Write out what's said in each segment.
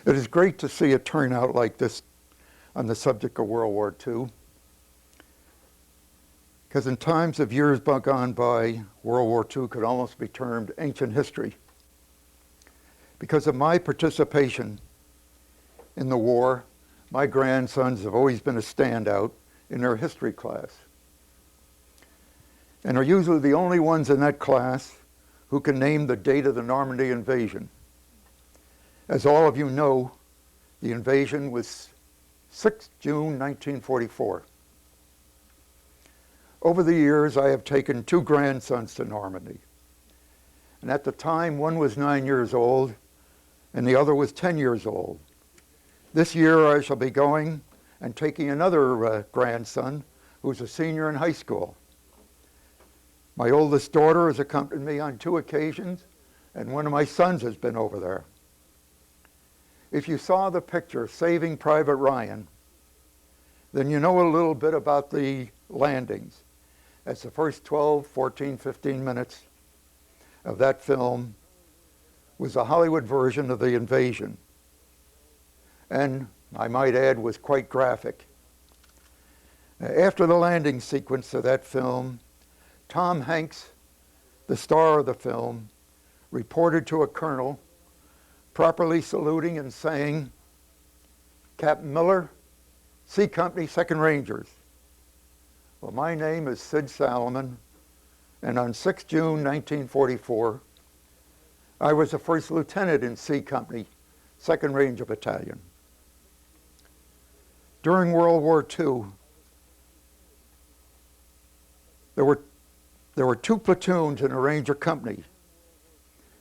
It is great to see it turn out like this on the subject of World War II, because in times of years gone by, World War II could almost be termed ancient history. Because of my participation in the war, my grandsons have always been a standout in their history class, and are usually the only ones in that class who can name the date of the Normandy invasion. As all of you know, the invasion was 6 June 1944. Over the years, I have taken two grandsons to Normandy. And at the time, one was 9 years old and the other was 10 years old. This year, I shall be going and taking another grandson who's a senior in high school. My oldest daughter has accompanied me on 2 occasions, and one of my sons has been over there. If you saw the picture, Saving Private Ryan, then you know a little bit about the landings. As the first 12, 14, 15 minutes of that film was a Hollywood version of the invasion. And I might add, was quite graphic. After the landing sequence of that film, Tom Hanks, the star of the film, reported to a colonel, properly saluting and saying, "Captain Miller, C Company, 2nd Rangers. Well, my name is Sid Salomon, and on 6 June 1944, I was a first lieutenant in C Company, 2nd Ranger Battalion. During World War II, there were 2 platoons in a Ranger company,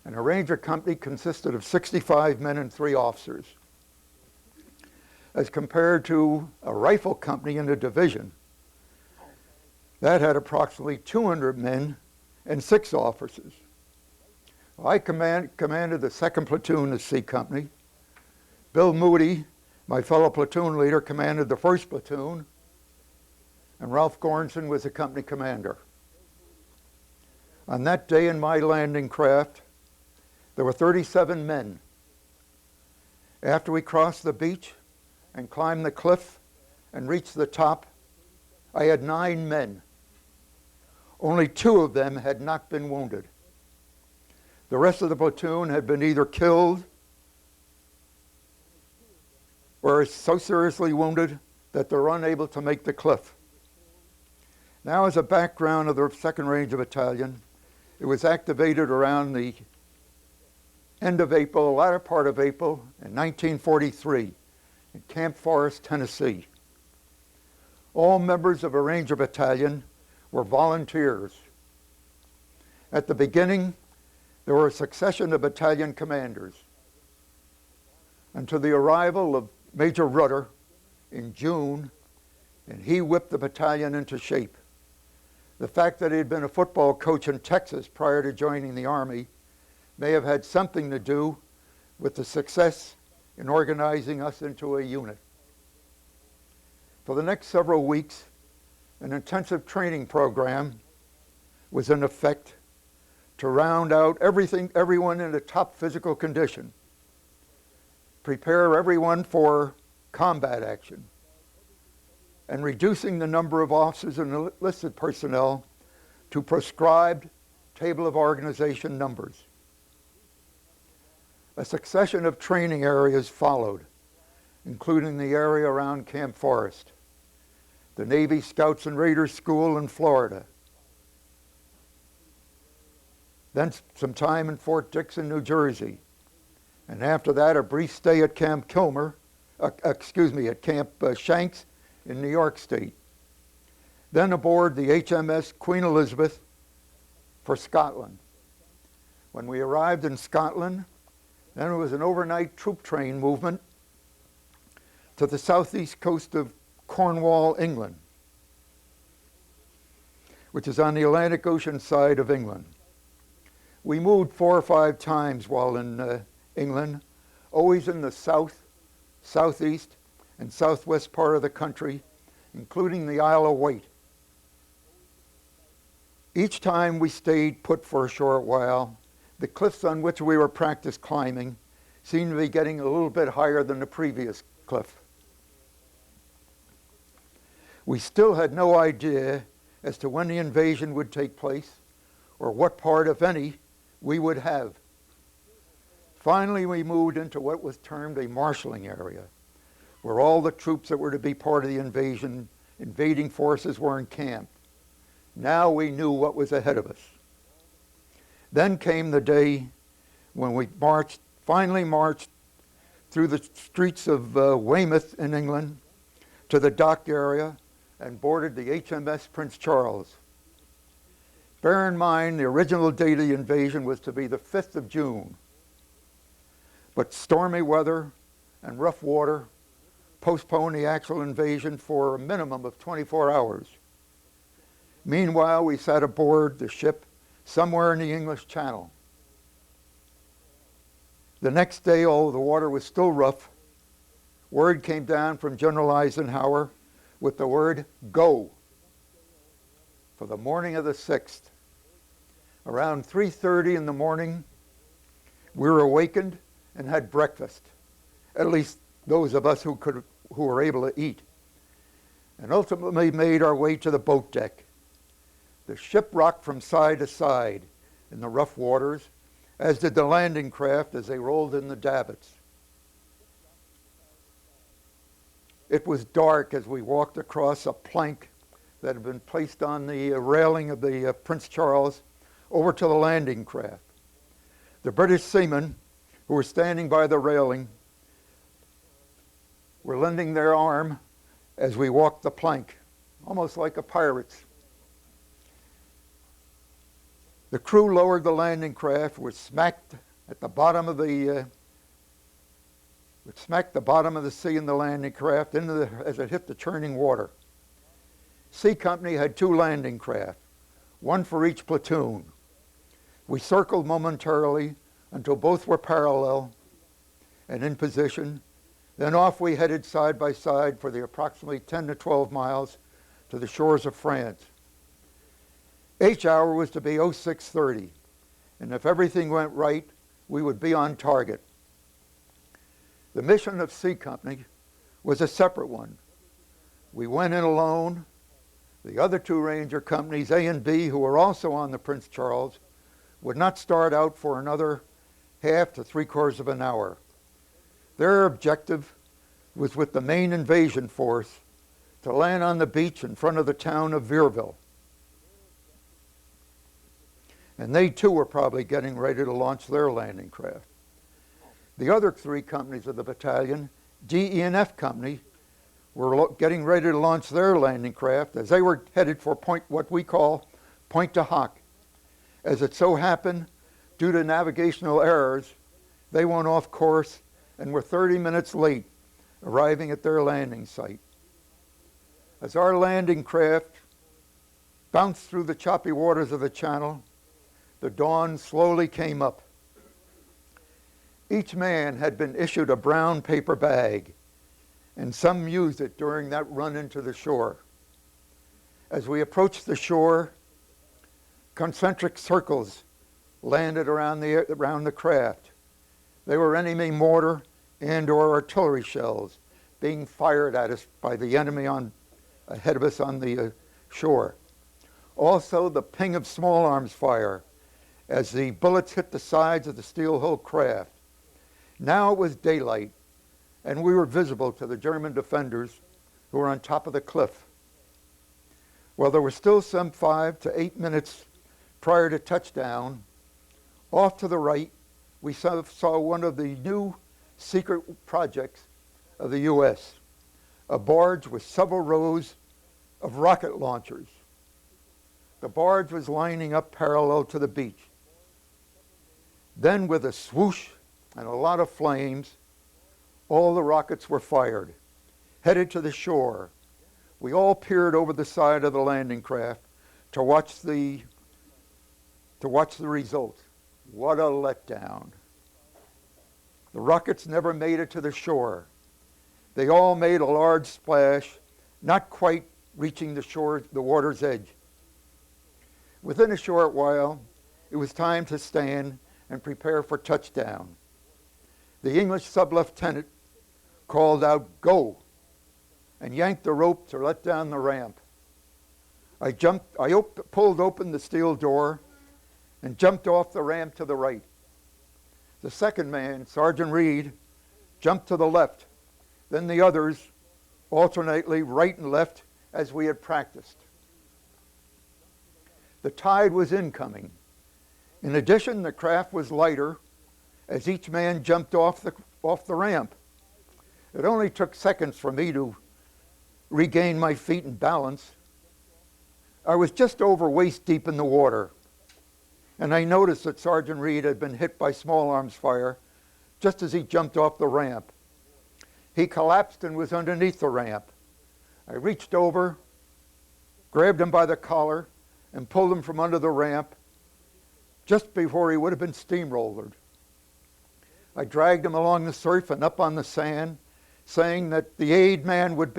and a Ranger company consisted of 65 men and 3 officers, as compared to a rifle company in a division that had approximately 200 men and 6 officers. I commanded the 2nd platoon of C Company. Bill Moody, my fellow platoon leader, commanded the 1st platoon, and Ralph Goranson was the company commander. On that day in my landing craft, there were 37 men. After we crossed the beach and climbed the cliff and reached the top, I had 9 men. Only 2 of them had not been wounded. The rest of the platoon had been either killed or so seriously wounded that they were unable to make the cliff. Now, as a background of the 2nd Ranger Battalion, it was activated around the end of April, the latter part of April, in 1943 in Camp Forest, Tennessee. All members of a Ranger Battalion were volunteers. At the beginning, there were a succession of battalion commanders, until the arrival of Major Rudder in June, and he whipped the battalion into shape. The fact that he had been a football coach in Texas prior to joining the Army may have had something to do with the success in organizing us into a unit. For the next several weeks, an intensive training program was in effect to round out everyone in a top physical condition, prepare everyone for combat action, and reducing the number of officers and enlisted personnel to prescribed table of organization numbers. A succession of training areas followed, including the area around Camp Forest, the Navy Scouts and Raiders School in Florida, then some time in Fort Dixon, New Jersey, and after that a brief stay at Camp Shanks in New York State. Then aboard the HMS Queen Elizabeth for Scotland. When we arrived in Scotland, then it was an overnight troop train movement to the southeast coast of Cornwall, England, which is on the Atlantic Ocean side of England. We moved 4 or 5 times while in England, always in the south, southeast, and southwest part of the country, including the Isle of Wight. Each time we stayed put for a short while, the cliffs on which we were practice climbing seemed to be getting a little bit higher than the previous cliff. We still had no idea as to when the invasion would take place or what part, if any, we would have. Finally, we moved into what was termed a marshalling area, where all the troops that were to be part of the invading forces were encamped. Now we knew what was ahead of us. Then came the day when we finally marched through the streets of Weymouth in England to the dock area and boarded the HMS Prince Charles. Bear in mind, the original date of the invasion was to be the 5th of June. But stormy weather and rough water postponed the actual invasion for a minimum of 24 hours. Meanwhile, we sat aboard the ship somewhere in the English Channel. The next day, although the water was still rough, word came down from General Eisenhower with the word go for the morning of the 6th. Around 3:30 in the morning, we were awakened and had breakfast, at least those of us who were able to eat, and ultimately made our way to the boat deck. The ship rocked from side to side in the rough waters, as did the landing craft as they rolled in the davits. It was dark as we walked across a plank that had been placed on the railing of the Prince Charles over to the landing craft. The British seamen who were standing by the railing were lending their arm as we walked the plank, almost like a pirate's. The crew lowered the landing craft, which smacked the bottom of the sea in the landing craft as it hit the churning water. C Company had 2 landing craft, 1 for each platoon. We circled momentarily until both were parallel and in position. Then off we headed side by side for the approximately 10 to 12 miles to the shores of France. H hour was to be 06:30, and if everything went right, we would be on target. The mission of C Company was a separate one. We went in alone. The other 2 Ranger companies, A and B, who were also on the Prince Charles, would not start out for another half to 3/4 of an hour. Their objective was with the main invasion force to land on the beach in front of the town of Vierville. And they too were probably getting ready to launch their landing craft. The other 3 companies of the battalion, D, E, and F Company, were getting ready to launch their landing craft as they were headed for what we call Point de Hoc. As it so happened, due to navigational errors, they went off course and were 30 minutes late arriving at their landing site. As our landing craft bounced through the choppy waters of the channel, the dawn slowly came up. Each man had been issued a brown paper bag, and some used it during that run into the shore. As we approached the shore, concentric circles landed around the craft. They were enemy mortar and or artillery shells being fired at us by the enemy ahead of us on the shore. Also the ping of small arms fire as the bullets hit the sides of the steel-hulled craft. Now it was daylight, and we were visible to the German defenders who were on top of the cliff. Well, there were still some 5 to 8 minutes prior to touchdown. Off to the right, we saw one of the new secret projects of the U.S., a barge with several rows of rocket launchers. The barge was lining up parallel to the beach. Then with a swoosh and a lot of flames, all the rockets were fired, headed to the shore. We all peered over the side of the landing craft to watch the result. What a letdown. The rockets never made it to the shore. They all made a large splash, not quite reaching the water's edge. Within a short while, it was time to stand and prepare for touchdown. The English sub-lieutenant called out, "Go," and yanked the rope to let down the ramp. I pulled open the steel door and jumped off the ramp to the right. The second man, Sergeant Reed, jumped to the left. Then the others, alternately right and left, as we had practiced. The tide was incoming. In addition, the craft was lighter as each man jumped off the ramp. It only took seconds for me to regain my feet and balance. I was just over waist deep in the water, and I noticed that Sergeant Reed had been hit by small arms fire just as he jumped off the ramp. He collapsed and was underneath the ramp. I reached over, grabbed him by the collar, and pulled him from under the ramp just before he would have been steamrolled. I dragged him along the surf and up on the sand, saying that the aid man would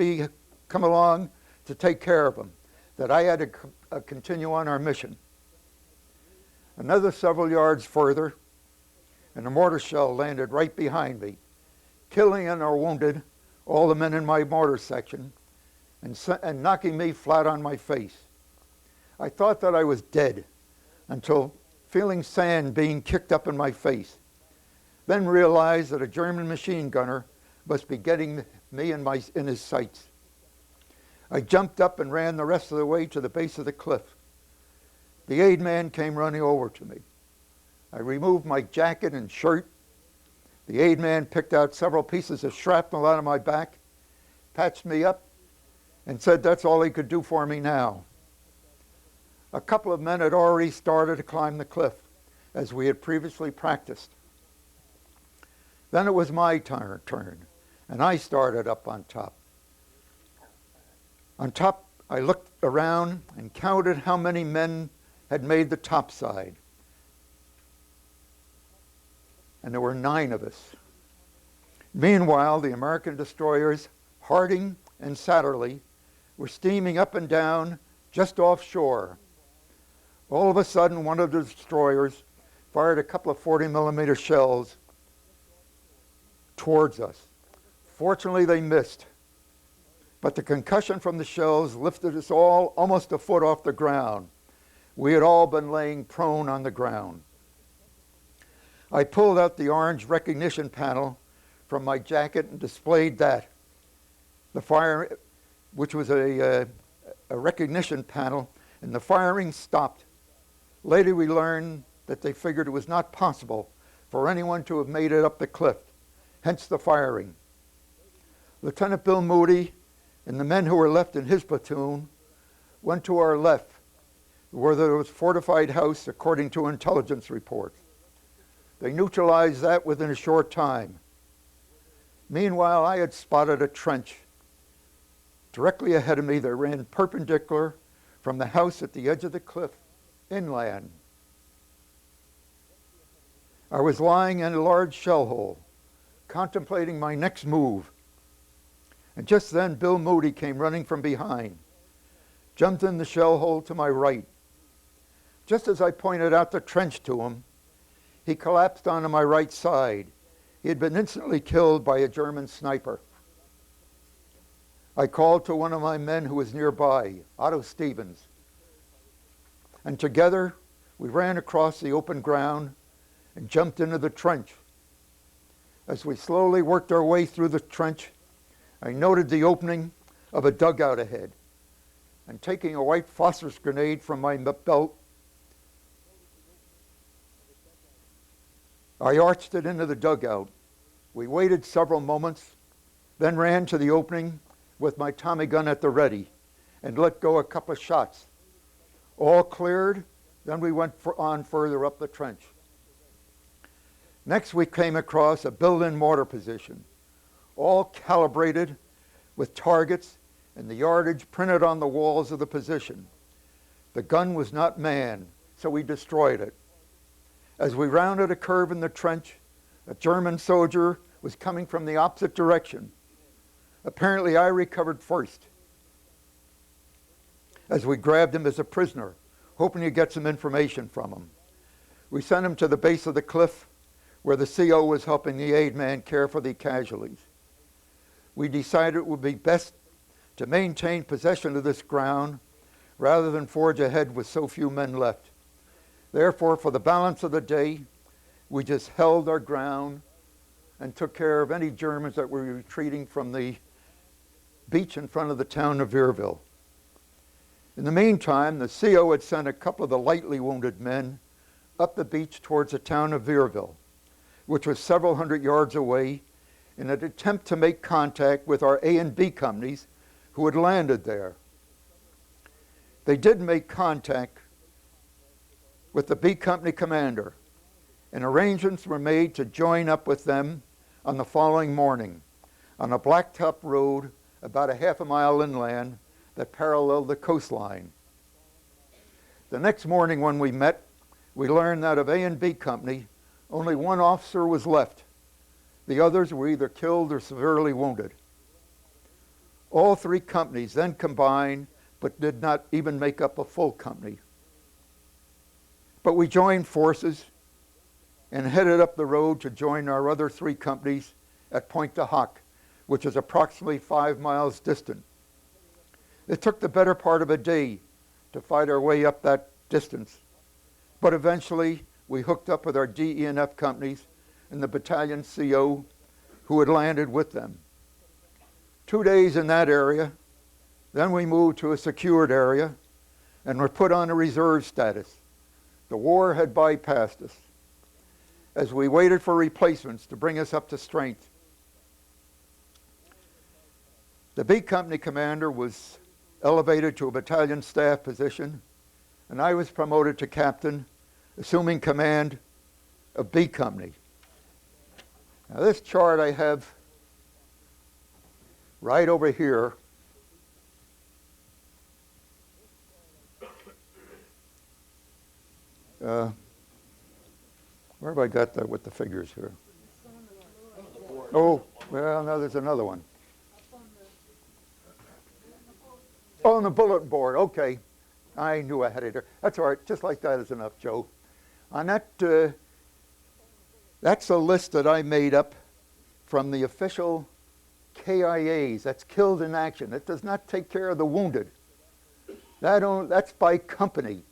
come along to take care of him, that I had to continue on our mission. Another several yards further, and a mortar shell landed right behind me, killing and or wounded all the men in my mortar section and knocking me flat on my face. I thought that I was dead until feeling sand being kicked up in my face, then realized that a German machine gunner must be getting me in his sights. I jumped up and ran the rest of the way to the base of the cliff. The aid man came running over to me. I removed my jacket and shirt. The aid man picked out several pieces of shrapnel out of my back, patched me up, and said that's all he could do for me now. A couple of men had already started to climb the cliff, as we had previously practiced. Then it was my turn, and I started up on top. On top, I looked around and counted how many men had made the top side. And there were 9 of us. Meanwhile, the American destroyers, Harding and Satterley, were steaming up and down just offshore. All of a sudden, one of the destroyers fired a couple of 40-millimeter shells towards us. Fortunately, they missed, but the concussion from the shells lifted us all almost a foot off the ground. We had all been laying prone on the ground. I pulled out the orange recognition panel from my jacket and displayed that. The fire, which was a recognition panel, and the firing stopped. Later we learned that they figured it was not possible for anyone to have made it up the cliff, hence the firing. Lieutenant Bill Moody and the men who were left in his platoon went to our left, where there was a fortified house according to intelligence reports. They neutralized that within a short time. Meanwhile, I had spotted a trench directly ahead of me that ran perpendicular from the house at the edge of the cliff inland. I was lying in a large shell hole, contemplating my next move. And just then, Bill Moody came running from behind, jumped in the shell hole to my right. Just as I pointed out the trench to him, he collapsed onto my right side. He had been instantly killed by a German sniper. I called to one of my men who was nearby, Otto Stevens, and together we ran across the open ground and jumped into the trench. As we slowly worked our way through the trench, I noted the opening of a dugout ahead, and taking a white phosphorus grenade from my belt, I arched it into the dugout. We waited several moments, then ran to the opening with my Tommy gun at the ready and let go a couple of shots. All cleared, then we went on further up the trench. Next we came across a built-in mortar position, all calibrated with targets and the yardage printed on the walls of the position. The gun was not manned, so we destroyed it. As we rounded a curve in the trench, a German soldier was coming from the opposite direction. Apparently, I recovered first, as we grabbed him as a prisoner, hoping to get some information from him. We sent him to the base of the cliff, where the CO was helping the aid man care for the casualties. We decided it would be best to maintain possession of this ground rather than forge ahead with so few men left. Therefore, for the balance of the day, we just held our ground and took care of any Germans that were retreating from the beach in front of the town of Vierville. In the meantime, the CO had sent a couple of the lightly wounded men up the beach towards the town of Vierville, which was several hundred yards away, in an attempt to make contact with our A and B companies who had landed there. They did make contact with the B company commander, and arrangements were made to join up with them on the following morning on a blacktop road about a half a mile inland that paralleled the coastline. The next morning when we met, we learned that of A and B company, only one officer was left. The others were either killed or severely wounded. All three companies then combined, but did not even make up a full company. But we joined forces and headed up the road to join our other three companies at Pointe du Hoc, which is approximately 5 miles distant. It took the better part of a day to fight our way up that distance, but eventually we hooked up with our D, E, and F companies and the battalion CO who had landed with them. 2 days in that area, then we moved to a secured area and were put on a reserve status. The war had bypassed us. As we waited for replacements to bring us up to strength, the B company commander was elevated to a battalion staff position, and I was promoted to captain, assuming command of B company. Now this chart I have right over here. Where have I got that with the figures here? Oh, well, no, there's another one. Oh, on the bulletin board, okay. I knew I had it there. That's all right, just like that is enough, Joe. On that, that's a list that I made up from the official KIAs, that's killed in action. It does not take care of the wounded. That's by company.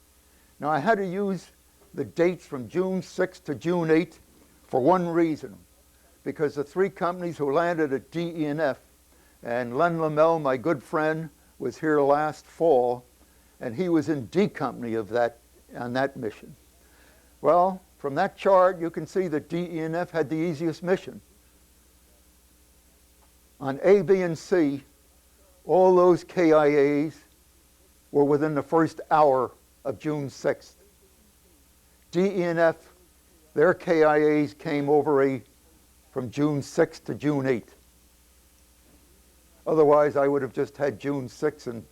Now, I had to use the dates from June 6th to June 8th for one reason, because the three companies who landed at D, E, and F, and Len Lamel, my good friend, was here last fall, and he was in D company of that, on that mission. Well, from that chart, you can see that D, E, and F had the easiest mission. On A, B, and C, all those KIAs were within the first hour of June 6th. D, E, and F, their KIAs came over from June 6th to June 8th. Otherwise, I would have just had June 6th, and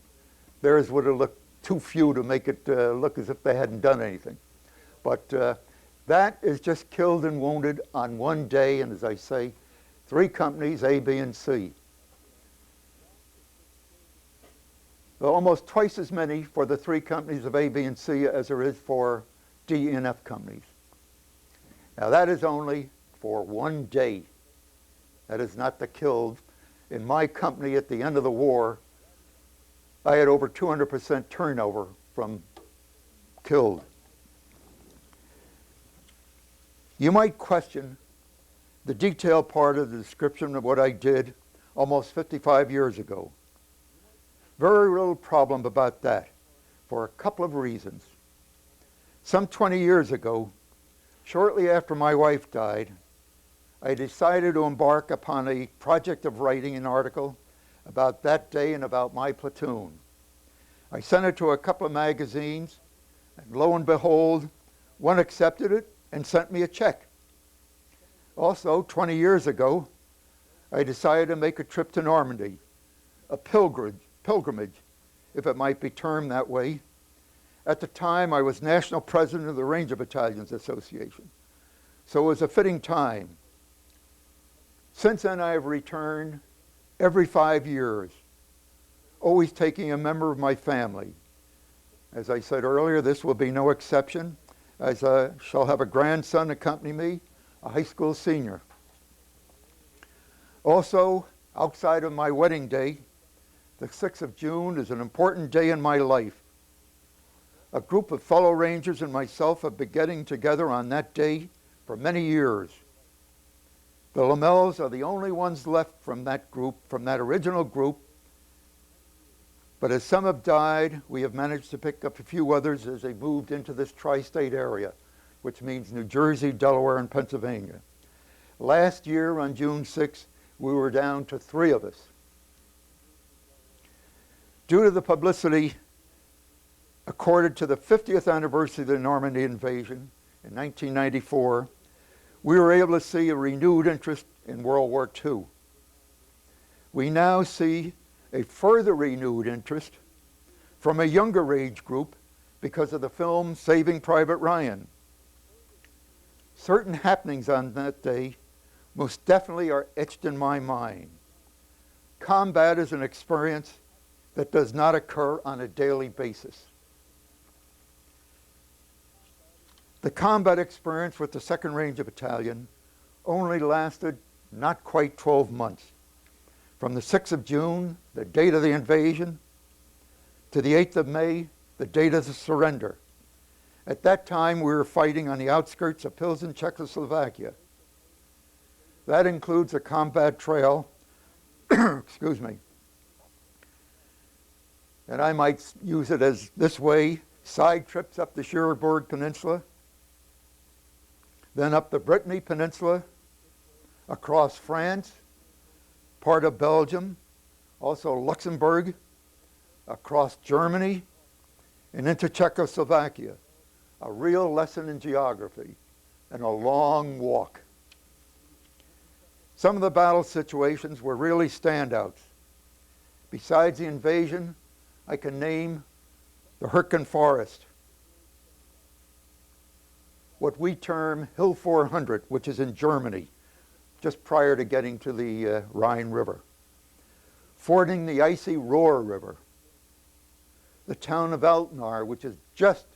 theirs would have looked too few to make it look as if they hadn't done anything. But that is just killed and wounded on one day, and as I say, three companies, A, B, and C. Almost twice as many for the three companies of A, B, and C as there is for D, E, and F companies. Now that is only for one day. That is not the killed. In my company at the end of the war, I had over 200% turnover from killed. You might question the detailed part of the description of what I did almost 55 years ago. Very little problem about that for a couple of reasons. Some 20 years ago, shortly after my wife died, I decided to embark upon a project of writing an article about that day and about my platoon. I sent it to a couple of magazines, and lo and behold, one accepted it and sent me a check. Also, 20 years ago, I decided to make a trip to Normandy, a pilgrimage, if it might be termed that way. At the time, I was national president of the Ranger Battalions Association, so it was a fitting time. Since then, I have returned every 5 years, always taking a member of my family. As I said earlier, this will be no exception, as I shall have a grandson accompany me, a high school senior. Also, outside of my wedding day, the 6th of June is an important day in my life. A group of fellow Rangers and myself have been getting together on that day for many years. The Lamels are the only ones left from that group, from that original group. But as some have died, we have managed to pick up a few others as they moved into this tri-state area, which means New Jersey, Delaware, and Pennsylvania. Last year on June 6th, we were down to 3 of us. Due to the publicity accorded to the 50th anniversary of the Normandy invasion in 1994, we were able to see a renewed interest in World War II. We now see a further renewed interest from a younger age group because of the film Saving Private Ryan. Certain happenings on that day most definitely are etched in my mind. Combat is an experience that does not occur on a daily basis. The combat experience with the 2nd Ranger Battalion only lasted not quite 12 months. From the 6th of June, the date of the invasion, to the 8th of May, the date of the surrender. At that time, we were fighting on the outskirts of Pilsen, Czechoslovakia. That includes a combat trail, excuse me, and I might use it as this way: side trips up the Cherbourg Peninsula, then up the Brittany Peninsula, across France, part of Belgium, also Luxembourg, across Germany, and into Czechoslovakia. A real lesson in geography and a long walk. Some of the battle situations were really standouts. Besides the invasion, I can name the Hürtgen Forest, what we term Hill 400, which is in Germany, just prior to getting to the Rhine River. Fording the icy Ruhr River. The town of Altnar, which is just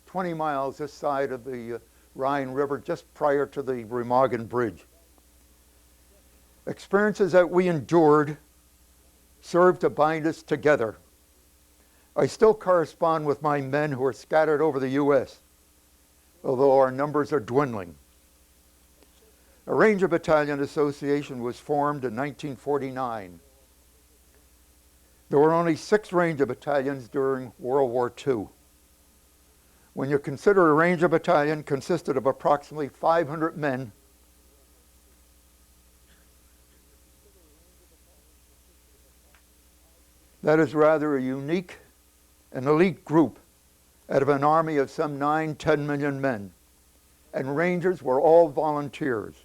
20 miles this side of the Rhine River, just prior to the Remagen Bridge. Experiences that we endured served to bind us together. I still correspond with my men who are scattered over the U.S., although our numbers are dwindling. A Ranger Battalion Association was formed in 1949. There were only 6 Ranger Battalions during World War II. When you consider a Ranger Battalion consisted of approximately 500 men, that is rather a unique and elite group out of an army of some 9-10 million men. And Rangers were all volunteers.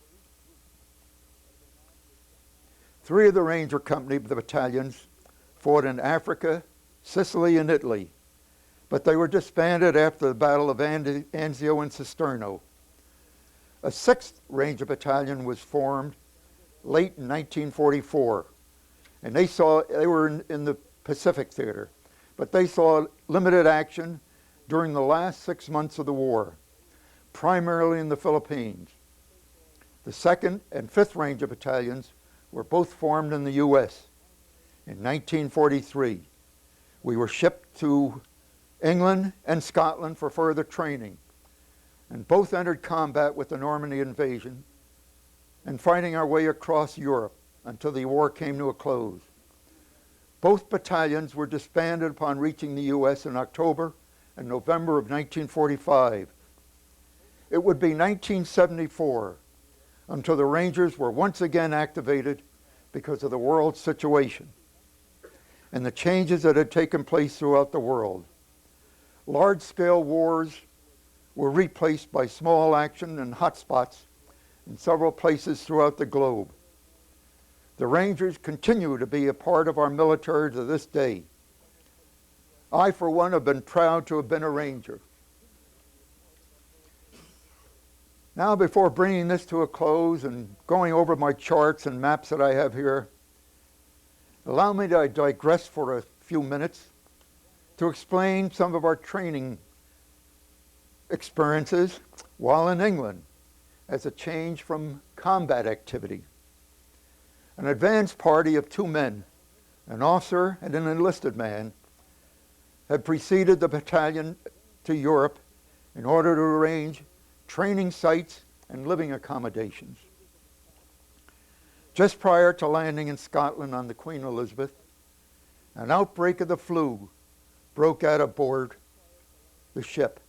3 of the Ranger Company, the battalions, fought in Africa, Sicily, and Italy, but they were disbanded after the Battle of Anzio and Cisterno. A 6th Ranger Battalion was formed late in 1944, and they were in the Pacific Theater, but they saw limited action during the last 6 months of the war, primarily in the Philippines. The 2nd and 5th Ranger Battalions were both formed in the U.S. in 1943. We were shipped to England and Scotland for further training, and both entered combat with the Normandy invasion and fighting our way across Europe until the war came to a close. Both battalions were disbanded upon reaching the U.S. in October and November of 1945. It would be 1974 until the Rangers were once again activated because of the world situation and the changes that had taken place throughout the world. Large-scale wars were replaced by small action and hotspots in several places throughout the globe. The Rangers continue to be a part of our military to this day. I, for one, have been proud to have been a Ranger. Now, before bringing this to a close and going over my charts and maps that I have here, allow me to digress for a few minutes to explain some of our training experiences while in England as a change from combat activity. An advance party of 2 men, an officer and an enlisted man, had preceded the battalion to Europe in order to arrange training sites and living accommodations. Just prior to landing in Scotland on the Queen Elizabeth, an outbreak of the flu broke out aboard the ship.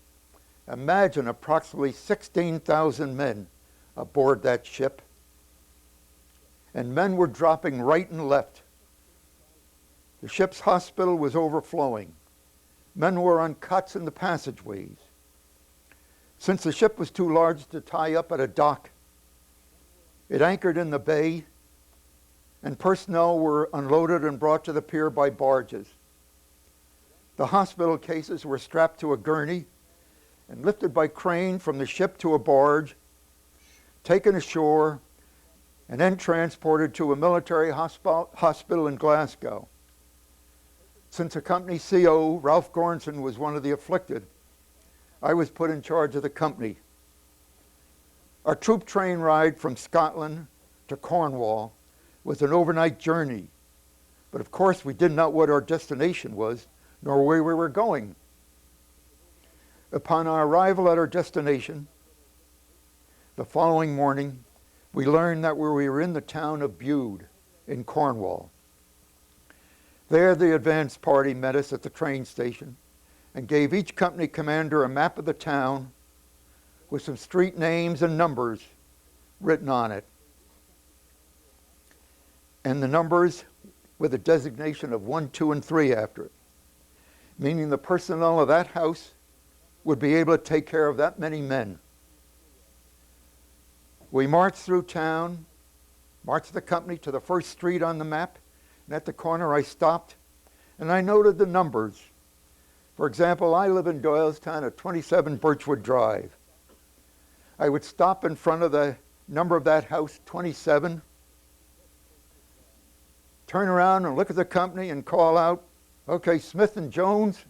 Imagine approximately 16,000 men aboard that ship, and men were dropping right and left. The ship's hospital was overflowing. Men were on cots in the passageways. Since the ship was too large to tie up at a dock, it anchored in the bay, and personnel were unloaded and brought to the pier by barges. The hospital cases were strapped to a gurney and lifted by crane from the ship to a barge, taken ashore, and then transported to a military hospital in Glasgow. Since the company CO, Ralph Goranson, was one of the afflicted, I was put in charge of the company. Our troop train ride from Scotland to Cornwall was an overnight journey, but of course we didn't know what our destination was, nor where we were going. Upon our arrival at our destination, the following morning, we learned that we were in the town of Bude in Cornwall. There, the advance party met us at the train station and gave each company commander a map of the town with some street names and numbers written on it. And the numbers with a designation of 1, 2, and 3 after it, meaning the personnel of that house would be able to take care of that many men. We marched through town, marched the company to the first street on the map, and at the corner I stopped and I noted the numbers. For example, I live in Doylestown at 27 Birchwood Drive. I would stop in front of the number of that house, 27, turn around and look at the company and call out, "Okay, Smith and Jones,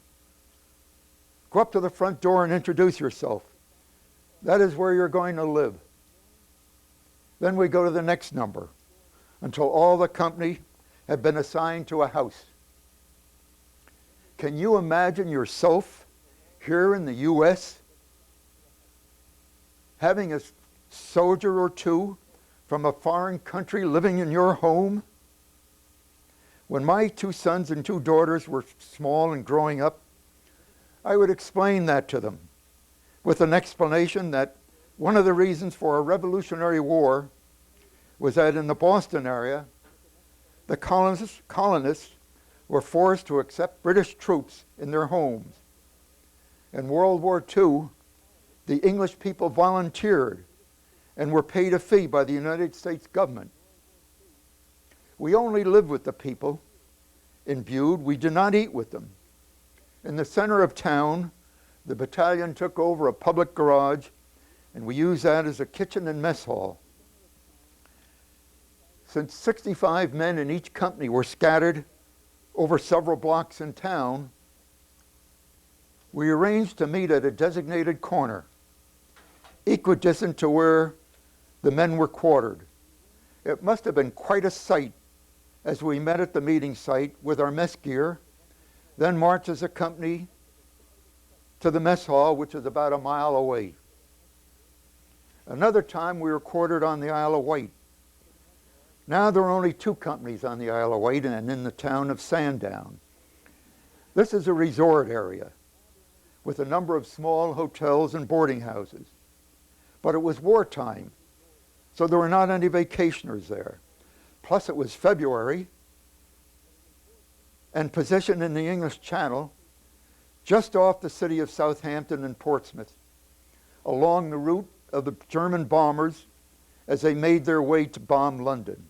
go up to the front door and introduce yourself. That is where you're going to live." Then we go to the next number until all the company had been assigned to a house. Can you imagine yourself here in the U.S. having a soldier or two from a foreign country living in your home? When my 2 sons and 2 daughters were small and growing up, I would explain that to them with an explanation that one of the reasons for a Revolutionary War was that in the Boston area, the colonists were forced to accept British troops in their homes. In World War II, the English people volunteered and were paid a fee by the United States government. We only lived with the people in Bude. We did not eat with them. In the center of town, the battalion took over a public garage, and we used that as a kitchen and mess hall. Since 65 men in each company were scattered over several blocks in town, we arranged to meet at a designated corner, equidistant to where the men were quartered. It must have been quite a sight as we met at the meeting site with our mess gear, then marched as a company to the mess hall, which is about a mile away. Another time we were quartered on the Isle of Wight. Now there are only 2 companies on the Isle of Wight and in the town of Sandown. This is a resort area with a number of small hotels and boarding houses. But it was wartime, so there were not any vacationers there. Plus it was February and positioned in the English Channel just off the city of Southampton and Portsmouth, along the route of the German bombers as they made their way to bomb London.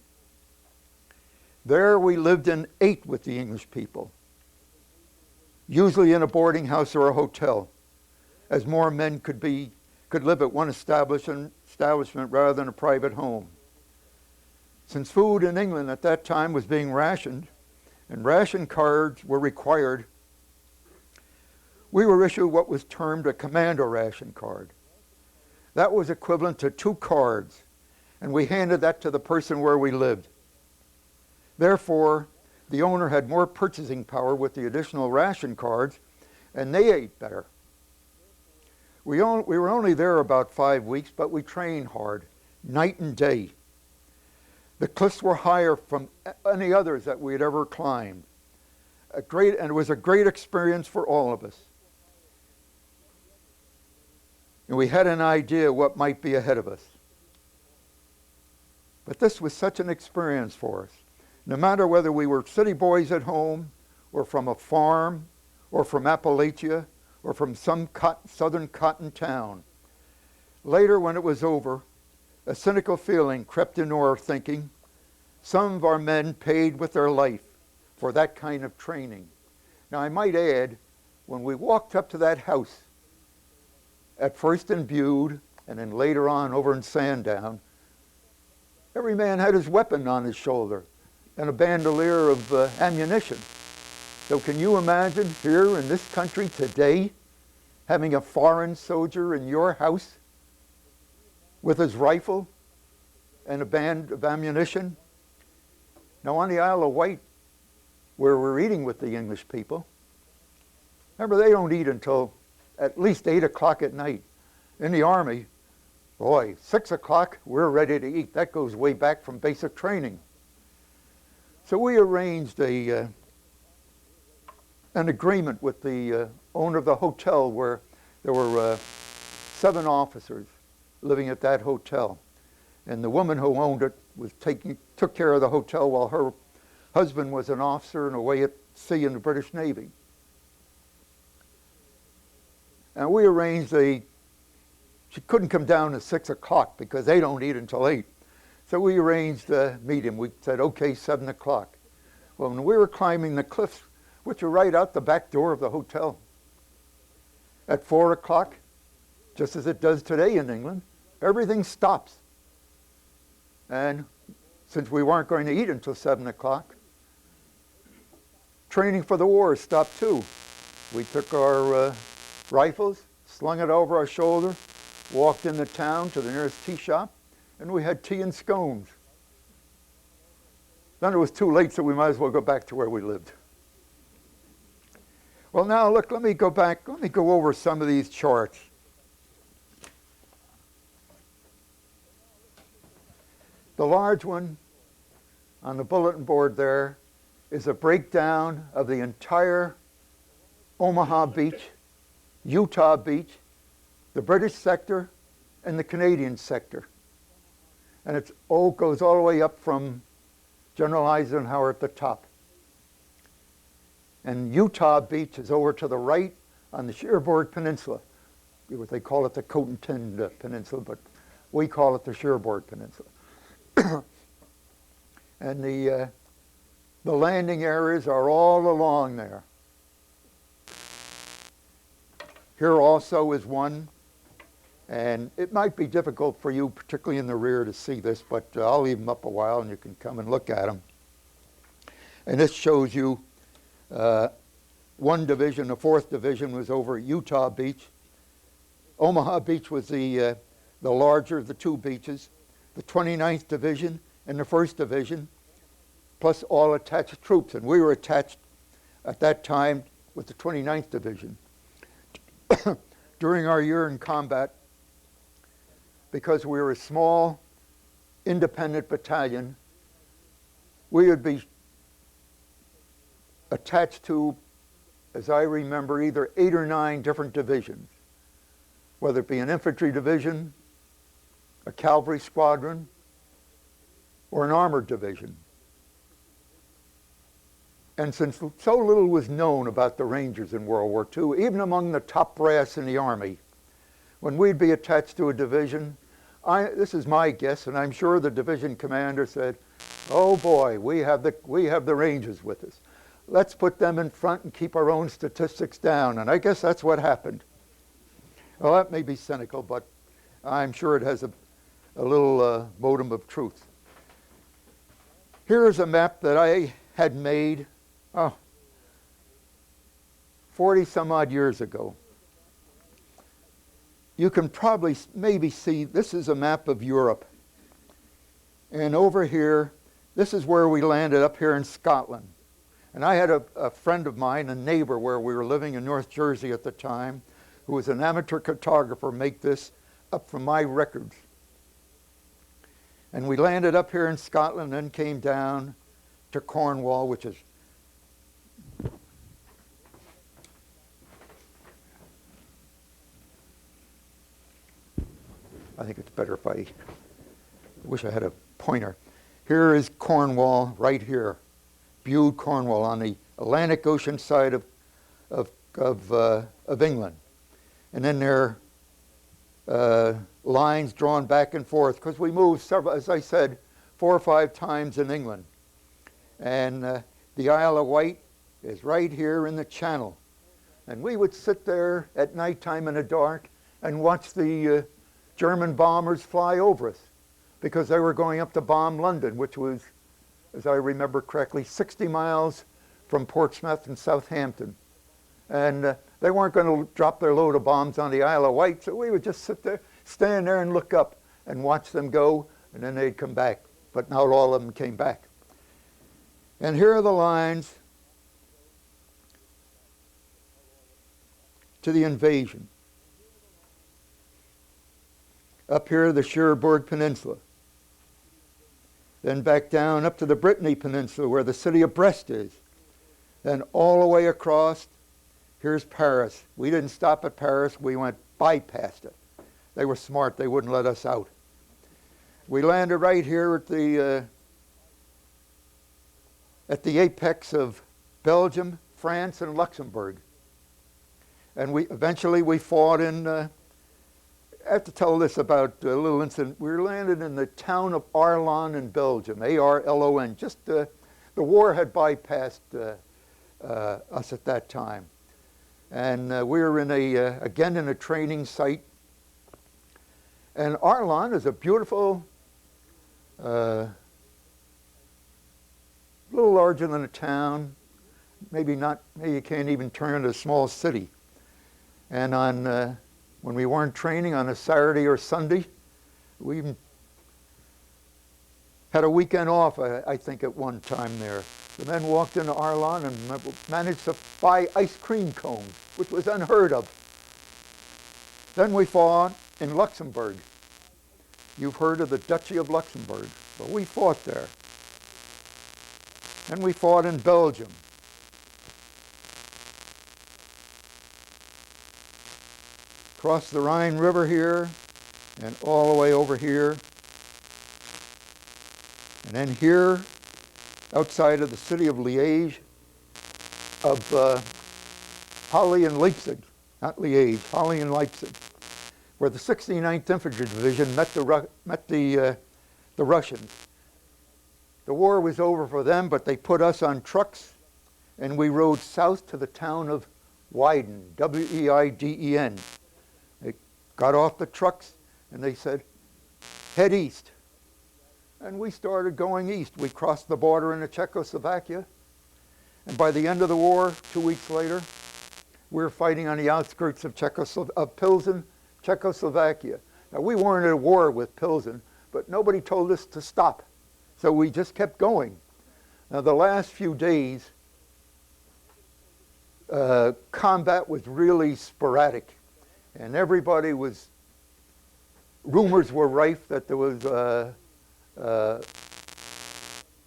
There we lived and ate with the English people, usually in a boarding house or a hotel, as more men could live at one establishment rather than a private home. Since food in England at that time was being rationed, and ration cards were required, we were issued what was termed a commando ration card. That was equivalent to 2 cards, and we handed that to the person where we lived. Therefore, the owner had more purchasing power with the additional ration cards, and they ate better. We were only there about 5 weeks, but we trained hard, night and day. The cliffs were higher from any others that we had ever climbed. And it was a great experience for all of us. And we had an idea what might be ahead of us. But this was such an experience for us. No matter whether we were city boys at home, or from a farm, or from Appalachia, or from some southern cotton town. Later, when it was over, a cynical feeling crept into our thinking. Some of our men paid with their life for that kind of training. Now, I might add, when we walked up to that house, at first in Bude, and then later on over in Sandown, every man had his weapon on his shoulder and a bandolier of ammunition. So can you imagine here in this country today having a foreign soldier in your house with his rifle and a band of ammunition? Now on the Isle of Wight, where we're eating with the English people, remember they don't eat until at least 8 o'clock at night. In the Army, boy, 6 o'clock, we're ready to eat. That goes way back from basic training. So we arranged an agreement with the owner of the hotel where there were 7 officers living at that hotel. And the woman who owned it took care of the hotel while her husband was an officer and away at sea in the British Navy. And we arranged she couldn't come down at 6 o'clock because they don't eat until 8. So we arranged to meet him. We said, okay, 7 o'clock. Well, when we were climbing the cliffs, which are right out the back door of the hotel, at 4 o'clock, just as it does today in England, everything stops. And since we weren't going to eat until 7 o'clock, training for the war stopped too. We took our rifles, slung it over our shoulder, walked into town to the nearest tea shop, and we had tea and scones. Then it was too late, so we might as well go back to where we lived. Well, now look, let me go back. Let me go over some of these charts. The large one on the bulletin board there is a breakdown of the entire Omaha Beach, Utah Beach, the British sector, and the Canadian sector. And it goes all the way up from General Eisenhower at the top. And Utah Beach is over to the right on the Cherbourg Peninsula. They call it the Cotentin Peninsula, but we call it the Cherbourg Peninsula. And the landing areas are all along there. Here also is one, and it might be difficult for you, particularly in the rear, to see this, but I'll leave them up a while and you can come and look at them. And this shows you one division, the 4th Division, was over at Utah Beach. Omaha Beach was the larger of the 2 beaches. The 29th Division and the 1st Division, plus all attached troops. And we were attached at that time with the 29th Division. During our year in combat, because we were a small, independent battalion, we would be attached to, as I remember, either 8 or 9 different divisions, whether it be an infantry division, a cavalry squadron, or an armored division. And since so little was known about the Rangers in World War II, even among the top brass in the Army, when we'd be attached to a division, this is my guess, and I'm sure the division commander said, oh boy, we have the Rangers with us. Let's put them in front and keep our own statistics down. And I guess that's what happened. Well, that may be cynical, but I'm sure it has a little modicum of truth. Here is a map that I had made 40 some odd years ago. you can probably maybe see, this is a map of Europe. And over here, this is where we landed up here in Scotland. And I had a friend of mine, a neighbor where we were living in North Jersey at the time, who was an amateur cartographer, make this up from my records. And we landed up here in Scotland, then came down to Cornwall, which is I think it's better if I wish I had a pointer. Here is Cornwall right here, Bude, Cornwall, on the Atlantic Ocean side of England. And then there are lines drawn back and forth, because we moved several, as I said, 4 or 5 times in England. And the Isle of Wight is right here in the Channel. And we would sit there at nighttime in the dark and watch the German bombers fly over us, because they were going up to bomb London, which was, as I remember correctly, 60 miles from Portsmouth and Southampton. And they weren't going to drop their load of bombs on the Isle of Wight, so we would just sit there, stand there and look up and watch them go, and then they'd come back. But not all of them came back. And here are the lines to the invasion. Up here, the Cherbourg Peninsula. Then back down up to the Brittany Peninsula, where the city of Brest is. Then all the way across, here's Paris. We didn't stop at Paris, we went bypassed it. They were smart, they wouldn't let us out. We landed right here at the apex of Belgium, France, and Luxembourg. And eventually we fought in, I have to tell this about a little incident. We landed in the town of Arlon in Belgium, A-R-L-O-N. Just the war had bypassed us at that time. And we were in again in a training site. And Arlon is a beautiful, little larger than a town. Maybe you can't even turn it a small city. And on when we weren't training on a Saturday or Sunday, we even had a weekend off, I think, at one time there. The men walked into Arlon and managed to buy ice cream cones, which was unheard of. Then we fought in Luxembourg. You've heard of the Duchy of Luxembourg, but we fought there. Then we fought in Belgium. Across the Rhine River here, and all the way over here. And then here, outside of the city of Liège, of Halle and Leipzig, not Liège, Halle and Leipzig, where the 69th Infantry Division met the Russians. The war was over for them, but they put us on trucks, and we rode south to the town of Weiden, W-E-I-D-E-N. They got off the trucks, and they said, head east. And we started going east. We crossed the border into Czechoslovakia, and by the end of the war, 2 weeks later, we were fighting on the outskirts of Pilsen, Czechoslovakia. Now, we weren't at a war with Pilsen, but nobody told us to stop. So we just kept going. Now, the last few days, combat was really sporadic. And everybody was, rumors were rife that there was,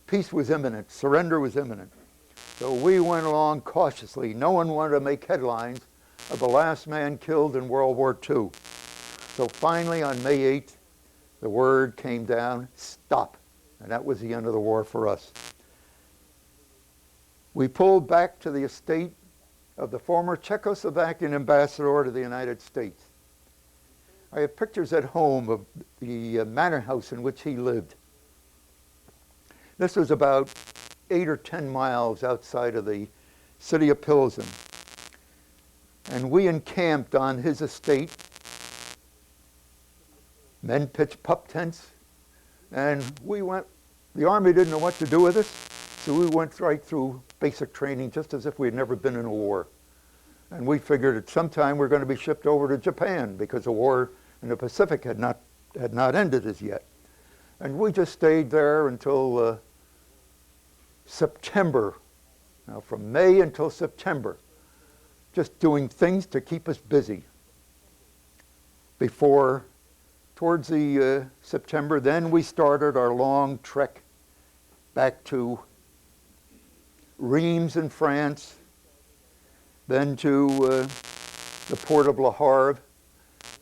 peace was imminent, surrender was imminent. So we went along cautiously. No one wanted to make headlines of the last man killed in World War II. So finally on May 8th, the word came down, stop. And that was the end of the war for us. We pulled back to the estate of the former Czechoslovakian ambassador to the United States. I have pictures at home of the manor house in which he lived. This was about 8 or 10 miles outside of the city of Pilsen. And we encamped on his estate. Men pitched pup tents. And we went, the Army didn't know what to do with us, so we went right through basic training just as if we had never been in a war. And we figured at some time we're going to be shipped over to Japan because the war in the Pacific had not ended as yet. And we just stayed there until September. Now from May until September, just doing things to keep us busy. Before, towards the September, then we started our long trek back to Reims in France, then to the port of Le Havre,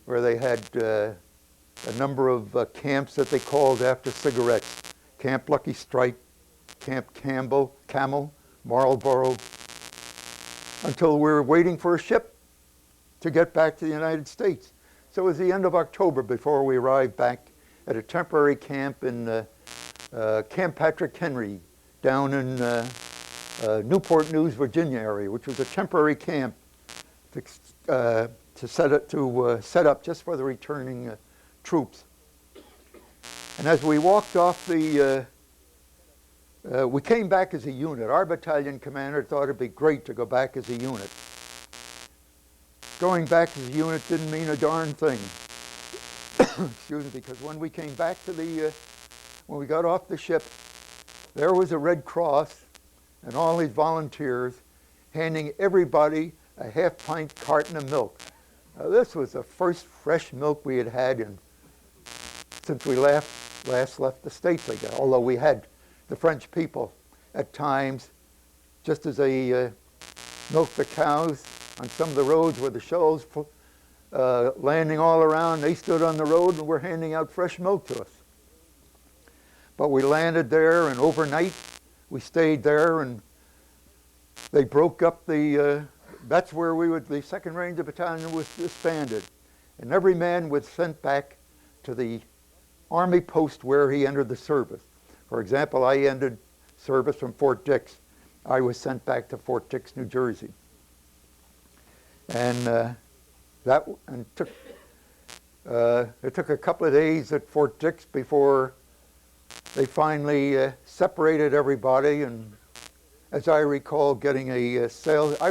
where they had a number of camps that they called after cigarettes. Camp Lucky Strike, Camp Camel, Marlborough, until we were waiting for a ship to get back to the United States. So it was the end of October before we arrived back at a temporary camp in Camp Patrick Henry down in Newport News, Virginia area, which was a temporary camp to set up just for the returning troops. And as we walked off we came back as a unit. Our battalion commander thought it'd be great to go back as a unit. Going back as a unit didn't mean a darn thing. Excuse me, because when we came back to when we got off the ship, there was a Red Cross and all these volunteers handing everybody a half-pint carton of milk. Now, this was the first fresh milk we had had since we last left the States, I guess, although we had the French people at times, just as they milked the cows on some of the roads where the shells landing all around, they stood on the road and were handing out fresh milk to us. But we landed there, and overnight we stayed there, and they broke up that's where the 2nd Ranger Battalion was disbanded. And every man was sent back to the Army post where he entered the service. For example, I ended service from Fort Dix. I was sent back to Fort Dix, New Jersey. And it took a couple of days at Fort Dix before they finally separated everybody, and as I recall, getting I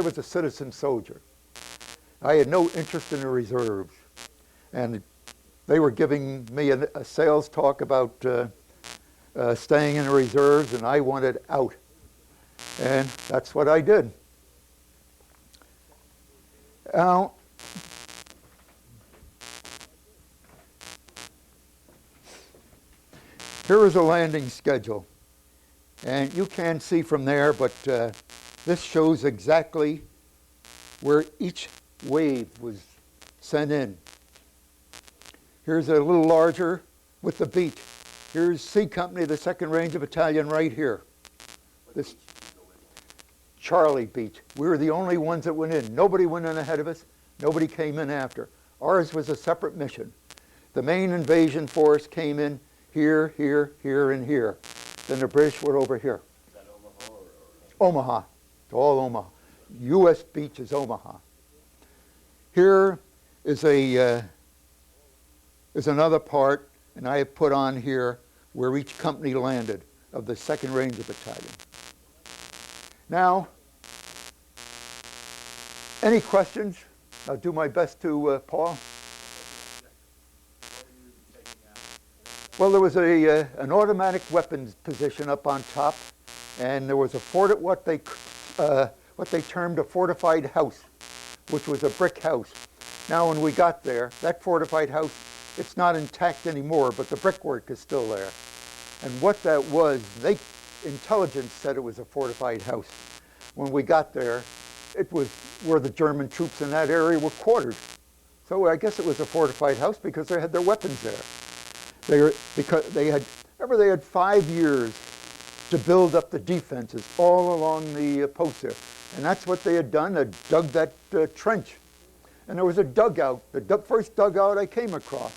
was a citizen soldier. I had no interest in the reserves, and they were giving me a sales talk about staying in the reserves, and I wanted out. And that's what I did. Now, here is a landing schedule. And you can see from there, but this shows exactly where each wave was sent in. Here's a little larger with the beat. Here's C Company, the 2nd Ranger Battalion right here. This Charlie Beach. We were the only ones that went in. Nobody went in ahead of us. Nobody came in after. Ours was a separate mission. The main invasion force came in here, here, here, and here. Then the British were over here. Is that Omaha or? Omaha. It's all Omaha. U.S. Beach is Omaha. Here is another part, and I have put on here where each company landed of the 2nd Ranger Battalion. Now, any questions? I'll do my best to, Paul. Well, there was an automatic weapons position up on top, and there was what they termed a fortified house, which was a brick house. Now, when we got there, that fortified house, it's not intact anymore, but the brickwork is still there. And what that was, intelligence said it was a fortified house. When we got there, it was where the German troops in that area were quartered. So I guess it was a fortified house because they had their weapons there. They had 5 years to build up the defenses all along the post there. And that's what they had done. They dug that trench. And there was a dugout, the first dugout I came across.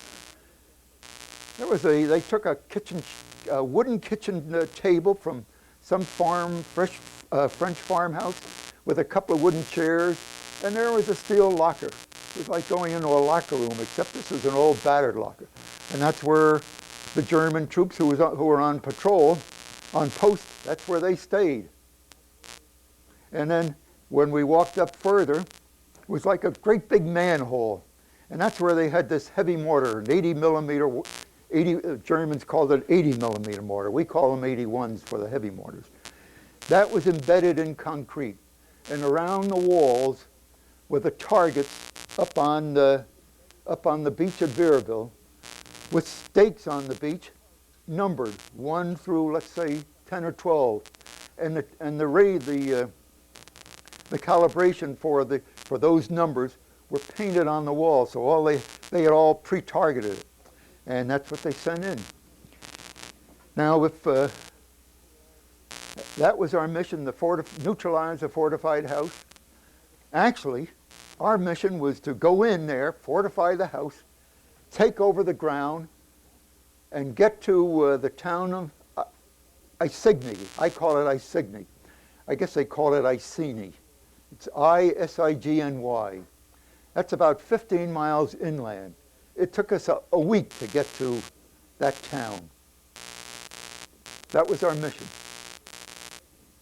They took a wooden kitchen table from some French farmhouse with a couple of wooden chairs, and there was a steel locker. It was like going into a locker room, except this was an old battered locker. And that's where the German troops who were on patrol, on post, that's where they stayed. And then when we walked up further, was like a great big manhole. And that's where they had this heavy mortar, an 80 millimeter, Germans called it 80 millimeter mortar. We call them 81s for the heavy mortars. That was embedded in concrete. And around the walls were the targets up on the beach at Veerville, with stakes on the beach, numbered 1 through, let's say, 10 or 12. And the calibration for those numbers were painted on the wall, so they had all pre-targeted it, and that's what they sent in. Now, if that was our mission, to neutralize a fortified house. Actually, our mission was to go in there, fortify the house, take over the ground, and get to the town of Isigny. I call it Isigny. I guess they call it Iceni. It's I-S-I-G-N-Y. That's about 15 miles inland. It took us a week to get to that town. That was our mission.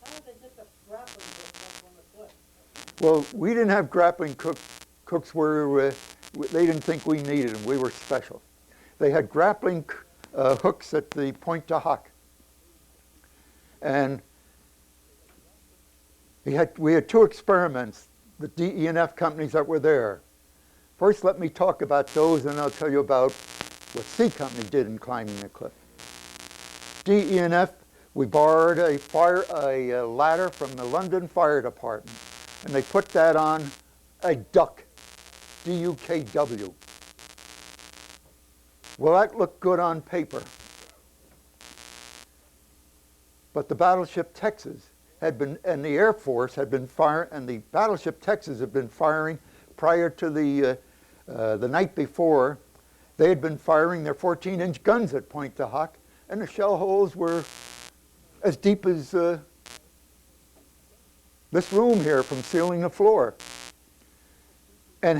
How did they get the grappling hook up on the cliff? Well, we didn't have grappling cooks where they didn't think we needed them. We were special. They had grappling hooks at the Pointe du Hoc. And we had 2 experiments, the DE&F companies that were there. First, let me talk about those, and I'll tell you about what C Company did in climbing the cliff. DE&F, we borrowed a ladder from the London Fire Department, and they put that on a duck, D-U-K-W. Well, that looked good on paper. But the battleship Texas had been, and the Air Force had been firing, and the battleship Texas had been firing prior to the night before. They had been firing their 14-inch guns at Pointe du Hoc, and the shell holes were as deep as this room here from ceiling to floor. And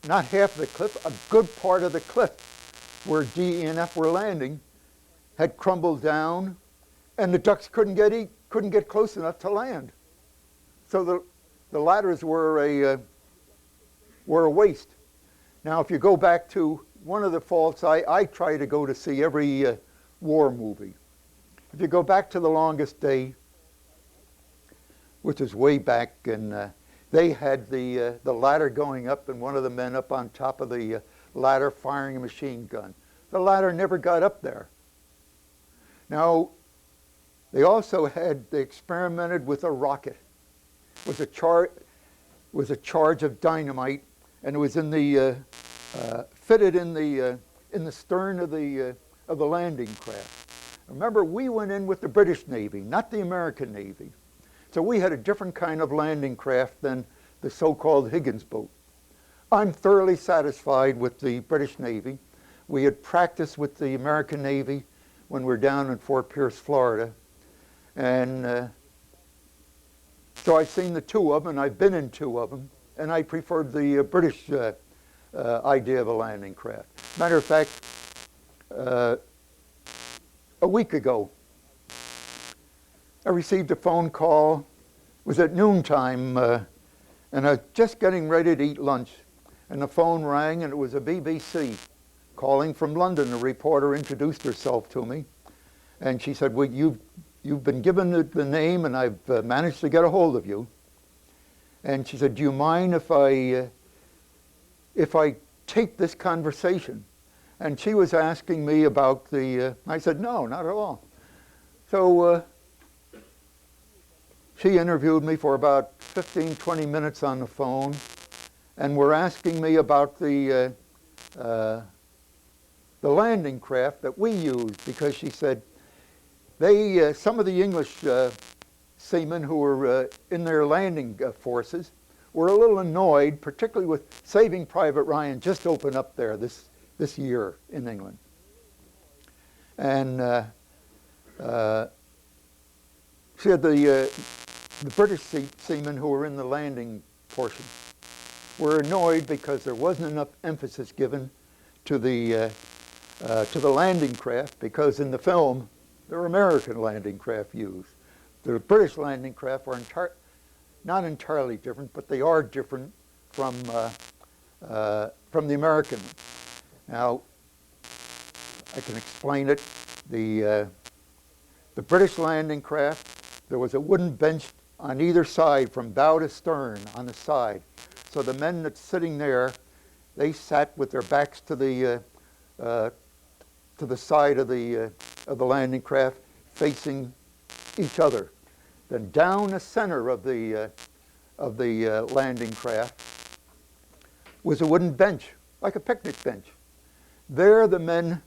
not half the cliff, a good part of the cliff where DE&F were landing had crumbled down, and the ducks couldn't get close enough to land. So the ladders were a waste. Now, if you go back to one of the faults, I try to go to see every war movie. If you go back to The Longest Day, which is way back, and they had the ladder going up, and one of the men up on top of the ladder firing a machine gun. The ladder never got up there. Now, they experimented with a rocket. It was a charge of dynamite, and it was fitted in the stern of the landing craft. Remember, we went in with the British Navy, not the American Navy. So we had a different kind of landing craft than the so-called Higgins boat. I'm thoroughly satisfied with the British Navy. We had practiced with the American Navy when we were down in Fort Pierce, Florida. And so I've seen the 2 of them, and I've been in 2 of them, and I preferred the British idea of a landing craft. Matter of fact, a week ago, I received a phone call. It was at noontime, and I was just getting ready to eat lunch, and the phone rang, and it was a BBC calling from London. A reporter introduced herself to me, and she said, well, you've been given the name, and I've managed to get a hold of you. And she said, do you mind if I take this conversation? And she was asking me about I said, no, not at all. So she interviewed me for about 15, 20 minutes on the phone, and were asking me about the landing craft that we used, because she said, some of the English seamen who were in their landing forces were a little annoyed, particularly with Saving Private Ryan just opened up there this year in England. And she said the British seamen who were in the landing portion were annoyed because there wasn't enough emphasis given to the landing craft, because in the film there were American landing craft used. The British landing craft are not entirely different, but they are different from the American. Now, I can explain it. The British landing craft, there was a wooden bench on either side from bow to stern on the side. So the men that's sitting there, they sat with their backs to the side of the landing craft, facing each other. Then down the center of the landing craft was a wooden bench, like a picnic bench. There the men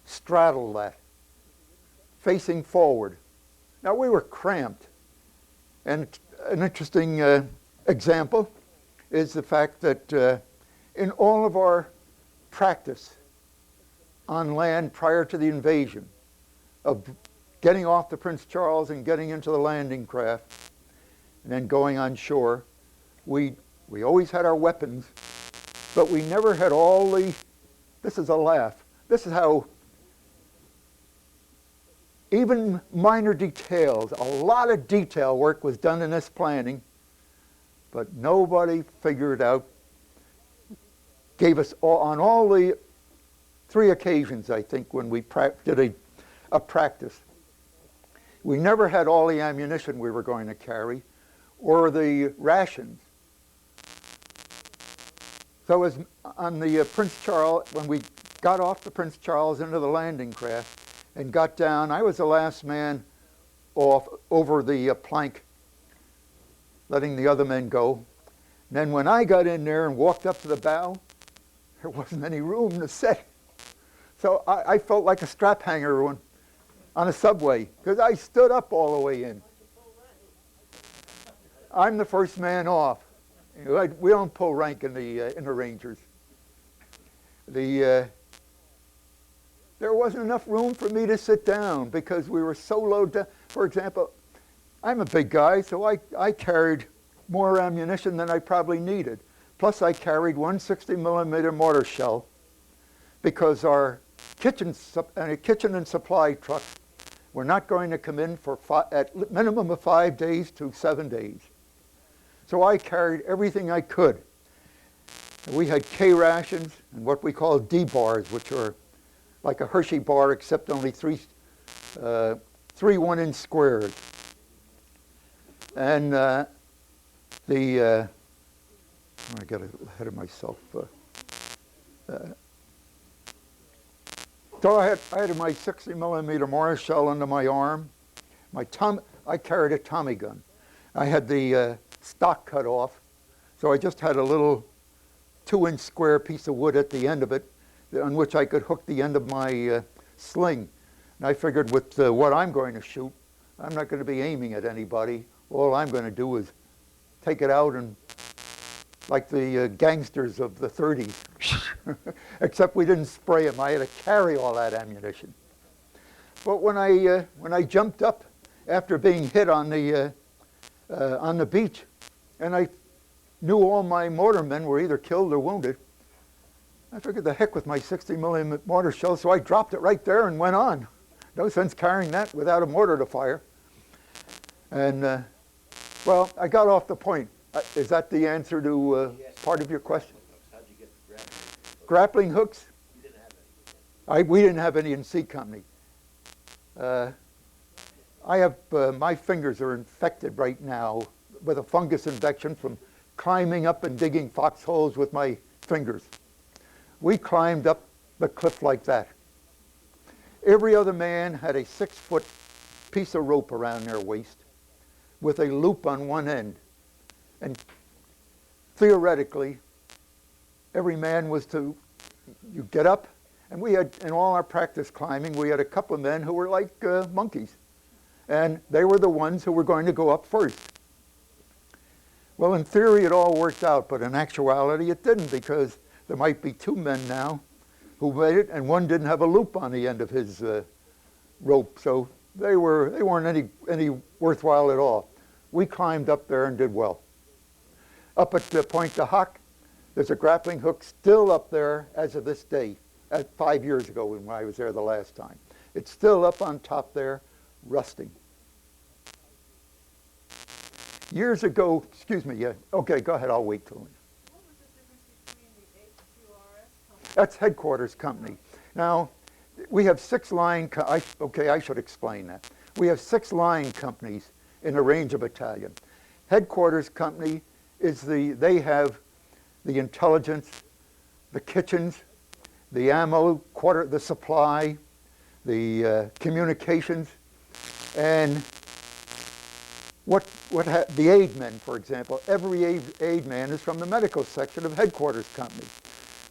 straddled that, facing forward. Now we were cramped. And an interesting example is the fact that in all of our practice on land prior to the invasion, of getting off the Prince Charles and getting into the landing craft and then going on shore, we always had our weapons, but we never had all the, this is a laugh, this is how even minor details, a lot of detail work was done in this planning, but nobody figured out, gave us all, on all the 3 occasions, I think, when we did a practice. We never had all the ammunition we were going to carry or the rations. So as on the Prince Charles, when we got off the Prince Charles into the landing craft and got down, I was the last man off over the plank, letting the other men go. And then when I got in there and walked up to the bow, there wasn't any room to sit. So I felt like a strap hanger on a subway, because I stood up all the way in. I'm the first man off. We don't pull rank in the Rangers. There wasn't enough room for me to sit down because we were so low down. For example, I'm a big guy, so I carried more ammunition than I probably needed. Plus, I carried 160 millimeter mortar shell because our kitchen and supply trucks were not going to come in for at minimum of 5 days to 7 days. So I carried everything I could. We had K rations and what we call D bars, which are like a Hershey bar, except only three 1-inch squares. And I got ahead of myself. So I had my 60 millimeter mortar shell under my arm. I carried a Tommy gun. I had the stock cut off, so I just had a little 2-inch square piece of wood at the end of it on which I could hook the end of my sling. And I figured with what I'm going to shoot, I'm not going to be aiming at anybody. All I'm going to do is take it out and, like the gangsters of the 30s, except we didn't spray them. I had to carry all that ammunition. But when I jumped up after being hit on the beach, and I knew all my mortarmen were either killed or wounded, I figured the heck with my 60 millimeter mortar shell, so I dropped it right there and went on. No sense carrying that without a mortar to fire. And, well, I got off the point. Is that the answer to part of your question? How'd you get the grappling hooks? You didn't have any. We didn't have any in C Company. I have, my fingers are infected right now with a fungus infection from climbing up and digging foxholes with my fingers. We climbed up the cliff like that. Every other man had a 6-foot piece of rope around their waist with a loop on one end. And theoretically, every man was to, you get up, and we had, in all our practice climbing, we had a couple of men who were like monkeys. And they were the ones who were going to go up first. Well, in theory, it all worked out, but in actuality, it didn't, because there might be 2 men now who made it, and one didn't have a loop on the end of his rope, so they weren't any worthwhile at all. We climbed up there and did well. Up at the Point de Hoc, there's a grappling hook still up there as of this day, 5 years ago when I was there the last time. It's still up on top there, rusting. Years ago, excuse me, yeah, okay, go ahead, I'll wait till then. That's headquarters company. Now, we have 6 line, I should explain that. We have 6 line companies in a Ranger battalion. Headquarters company is they have the intelligence, the kitchens, the ammo, the supply, the communications, and the aid men, for example. Every aid man is from the medical section of headquarters company,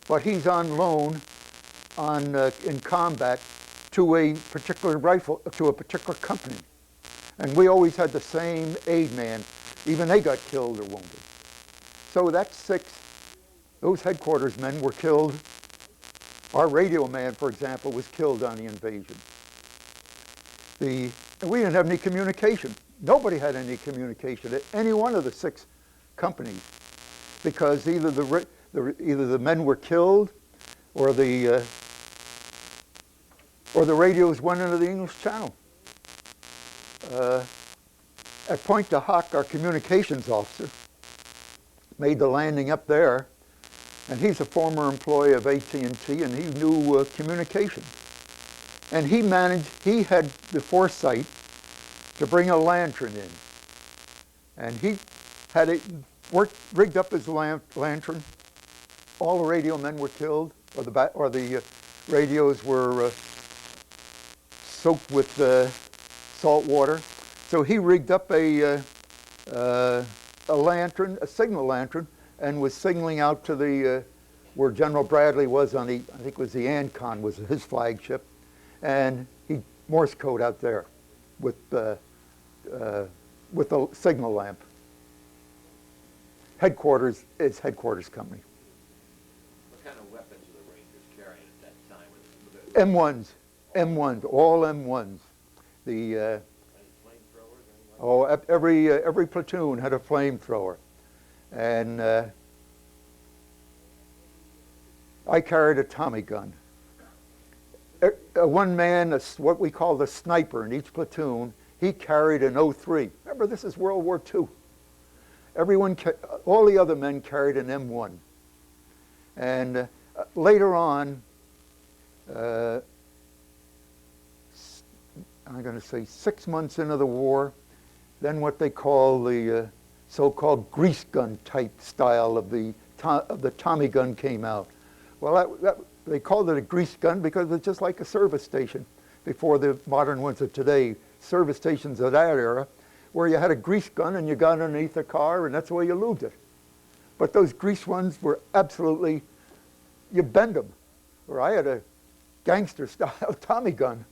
but he's on loan in combat to a particular company. And we always had the same aid man, even they got killed or wounded. So that's 6, those headquarters men were killed. Our radio man, for example, was killed on the invasion. And we didn't have any communication. Nobody had any communication at any one of the 6 companies, because either the men were killed, or the radios went into the English Channel. At Pointe du Hoc, our communications officer made the landing up there, and he's a former employee of AT&T, and he knew communication. And he had the foresight to bring a lantern in. And he had it rigged up his lantern. All the radio men were killed, or the radios were soaked with salt water. So he rigged up a lantern, a signal lantern, and was signaling out to where General Bradley was on I think it was the Ancon was his flagship, and he Morse code out there with the signal lamp. Headquarters is headquarters company. What kind of weapons were the Rangers carrying at that time? M1s, all M1s. Any flamethrowers? Every platoon had a flamethrower, and I carried a Tommy gun. One man, what we call the sniper in each platoon, he carried an .03. Remember, this is World War II. All the other men carried an M1. And later on, I'm going to say 6 months into the war, then what they call the so-called grease gun type style of the Tommy gun came out. Well, they called it a grease gun because it's just like a service station before the modern ones of today. Service stations of that era, where you had a grease gun and you got underneath the car and that's the way you lubed it. But those grease ones were absolutely, you bend them. Or I had a gangster style Tommy gun.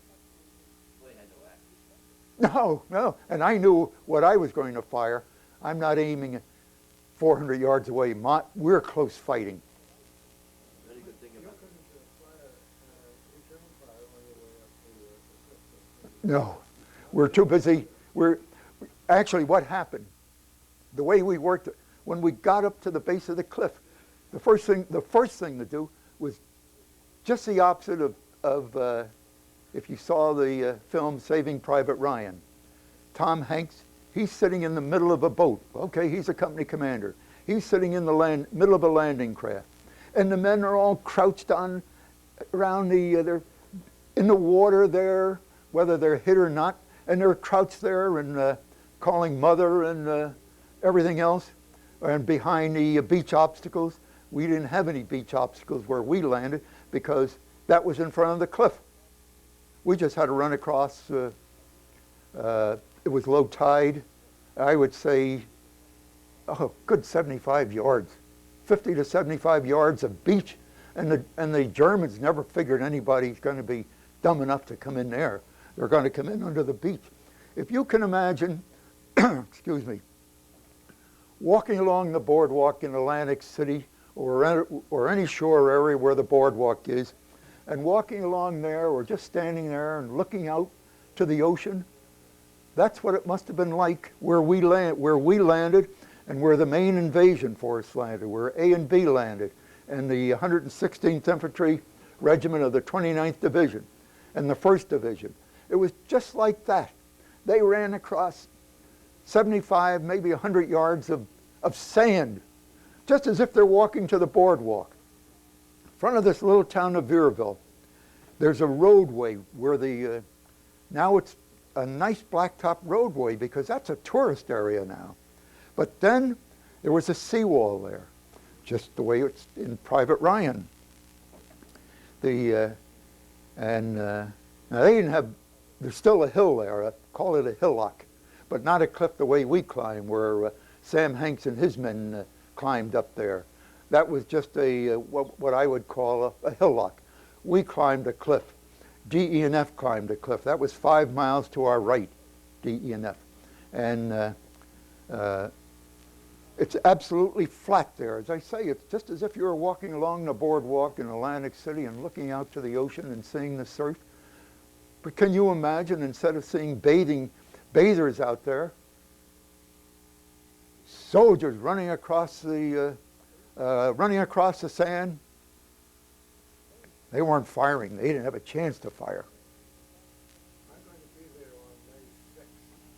No, and I knew what I was going to fire. I'm not aiming 400 yards away. We're close fighting. No, we're too busy. Actually, what happened, the way we worked, when we got up to the base of the cliff, the first thing to do was just the opposite of if you saw the film Saving Private Ryan. Tom Hanks, he's sitting in the middle of a boat. Okay, he's a company commander. He's sitting in the middle of a landing craft. And the men are all crouched around they're in the water there, whether they're hit or not, and they're crouched there and calling mother and everything else, and behind the beach obstacles. We didn't have any beach obstacles where we landed because that was in front of the cliff. We just had to run across, it was low tide, I would say, good 75 yards, 50 to 75 yards of beach, and the Germans never figured anybody's going to be dumb enough to come in there. They're going to come in under the beach. If you can imagine, excuse me, walking along the boardwalk in Atlantic City or any shore area where the boardwalk is, and walking along there or just standing there and looking out to the ocean, that's what it must have been like where we landed and where the main invasion force landed, where A and B landed, and the 116th Infantry Regiment of the 29th Division and the 1st Division. It was just like that. They ran across 75, maybe 100 yards of sand, just as if they're walking to the boardwalk. front of this little town of Vierville, there's a roadway where the, now it's a nice blacktop roadway because that's a tourist area now. But then there was a seawall there, just the way it's in Private Ryan. Now they didn't have, there's still a hill there, call it a hillock, but not a cliff the way we climb, where Sam Hanks and his men climbed up there. That was just a what I would call a hillock. We climbed a cliff. DE&F climbed a cliff. That was 5 miles to our right, DE&F. And it's absolutely flat there. As I say, it's just as if you were walking along the boardwalk in Atlantic City and looking out to the ocean and seeing the surf. But can you imagine, instead of seeing bathers out there, soldiers running across the sand? They weren't firing. They didn't have a chance to fire. I'm going to be there on May 6th.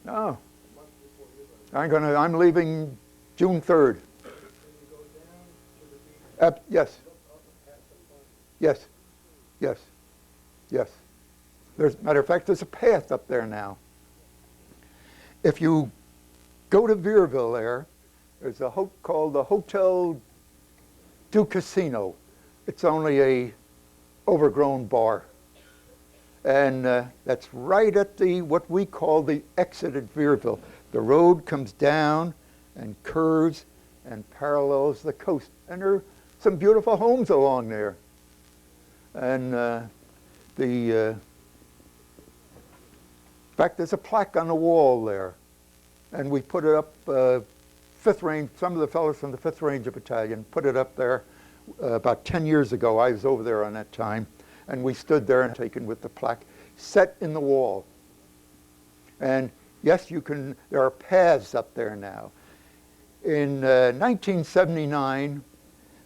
No. A month before you go. I'm leaving June 3rd. Can you go down to the beach? Yes. Look up and have some fun? Yes. Yes. Yes. Matter of fact, there's a path up there now. If you go to Vierville there's a called the Hotel du Casino. It's only a overgrown bar. And that's right at what we call the exit at Vierville. The road comes down and curves and parallels the coast. And there are some beautiful homes along there. And in fact, there's a plaque on the wall there. And we put it up, 5th Range, some of the fellows from the 5th Ranger Battalion put it up there about 10 years ago. I was over there on that time. And we stood there and taken with the plaque, set in the wall. And yes, there are paths up there now. In 1979,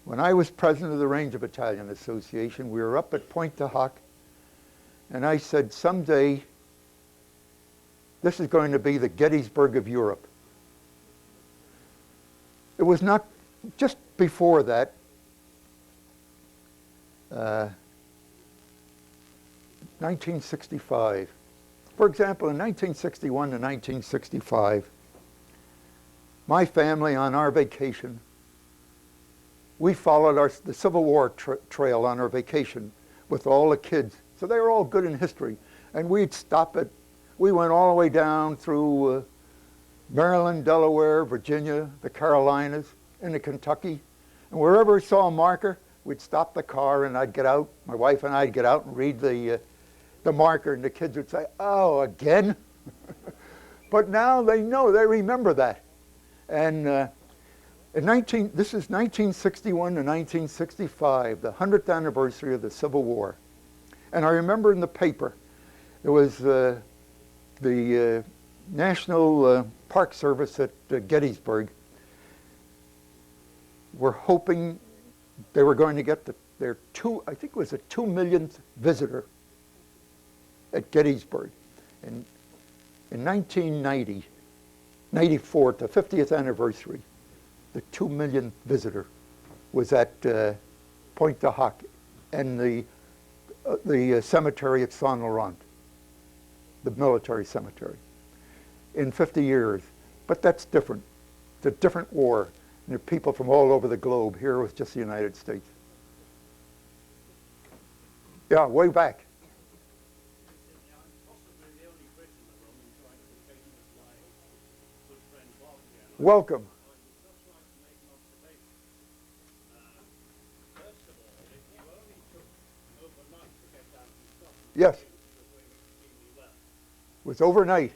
when I was president of the Ranger Battalion Association, we were up at Pointe du Hoc, and I said, someday, this is going to be the Gettysburg of Europe. It was not, just before that, 1965. For example, in 1961 to 1965, my family on our vacation, we followed the Civil War trail on our vacation with all the kids. So they were all good in history. And we went all the way down through Maryland, Delaware, Virginia, the Carolinas, into Kentucky. And wherever we saw a marker, we'd stop the car and I'd get out, my wife and I'd get out and read the marker, and the kids would say, oh, again? But now they know, they remember that. And this is 1961 to 1965, the 100th anniversary of the Civil War. And I remember in the paper, it was the National Park Service at Gettysburg were hoping they were going to get I think it was a 2 millionth visitor at Gettysburg. And in 1990, 94, the 50th anniversary, the 2 millionth visitor was at Pointe du Hoc and the cemetery at Saint Laurent, the military cemetery, in 50 years. But that's different. It's a different war. And there are people from all over the globe. Here it was just the United States. Yeah, way back. Welcome. Yes. It was overnight.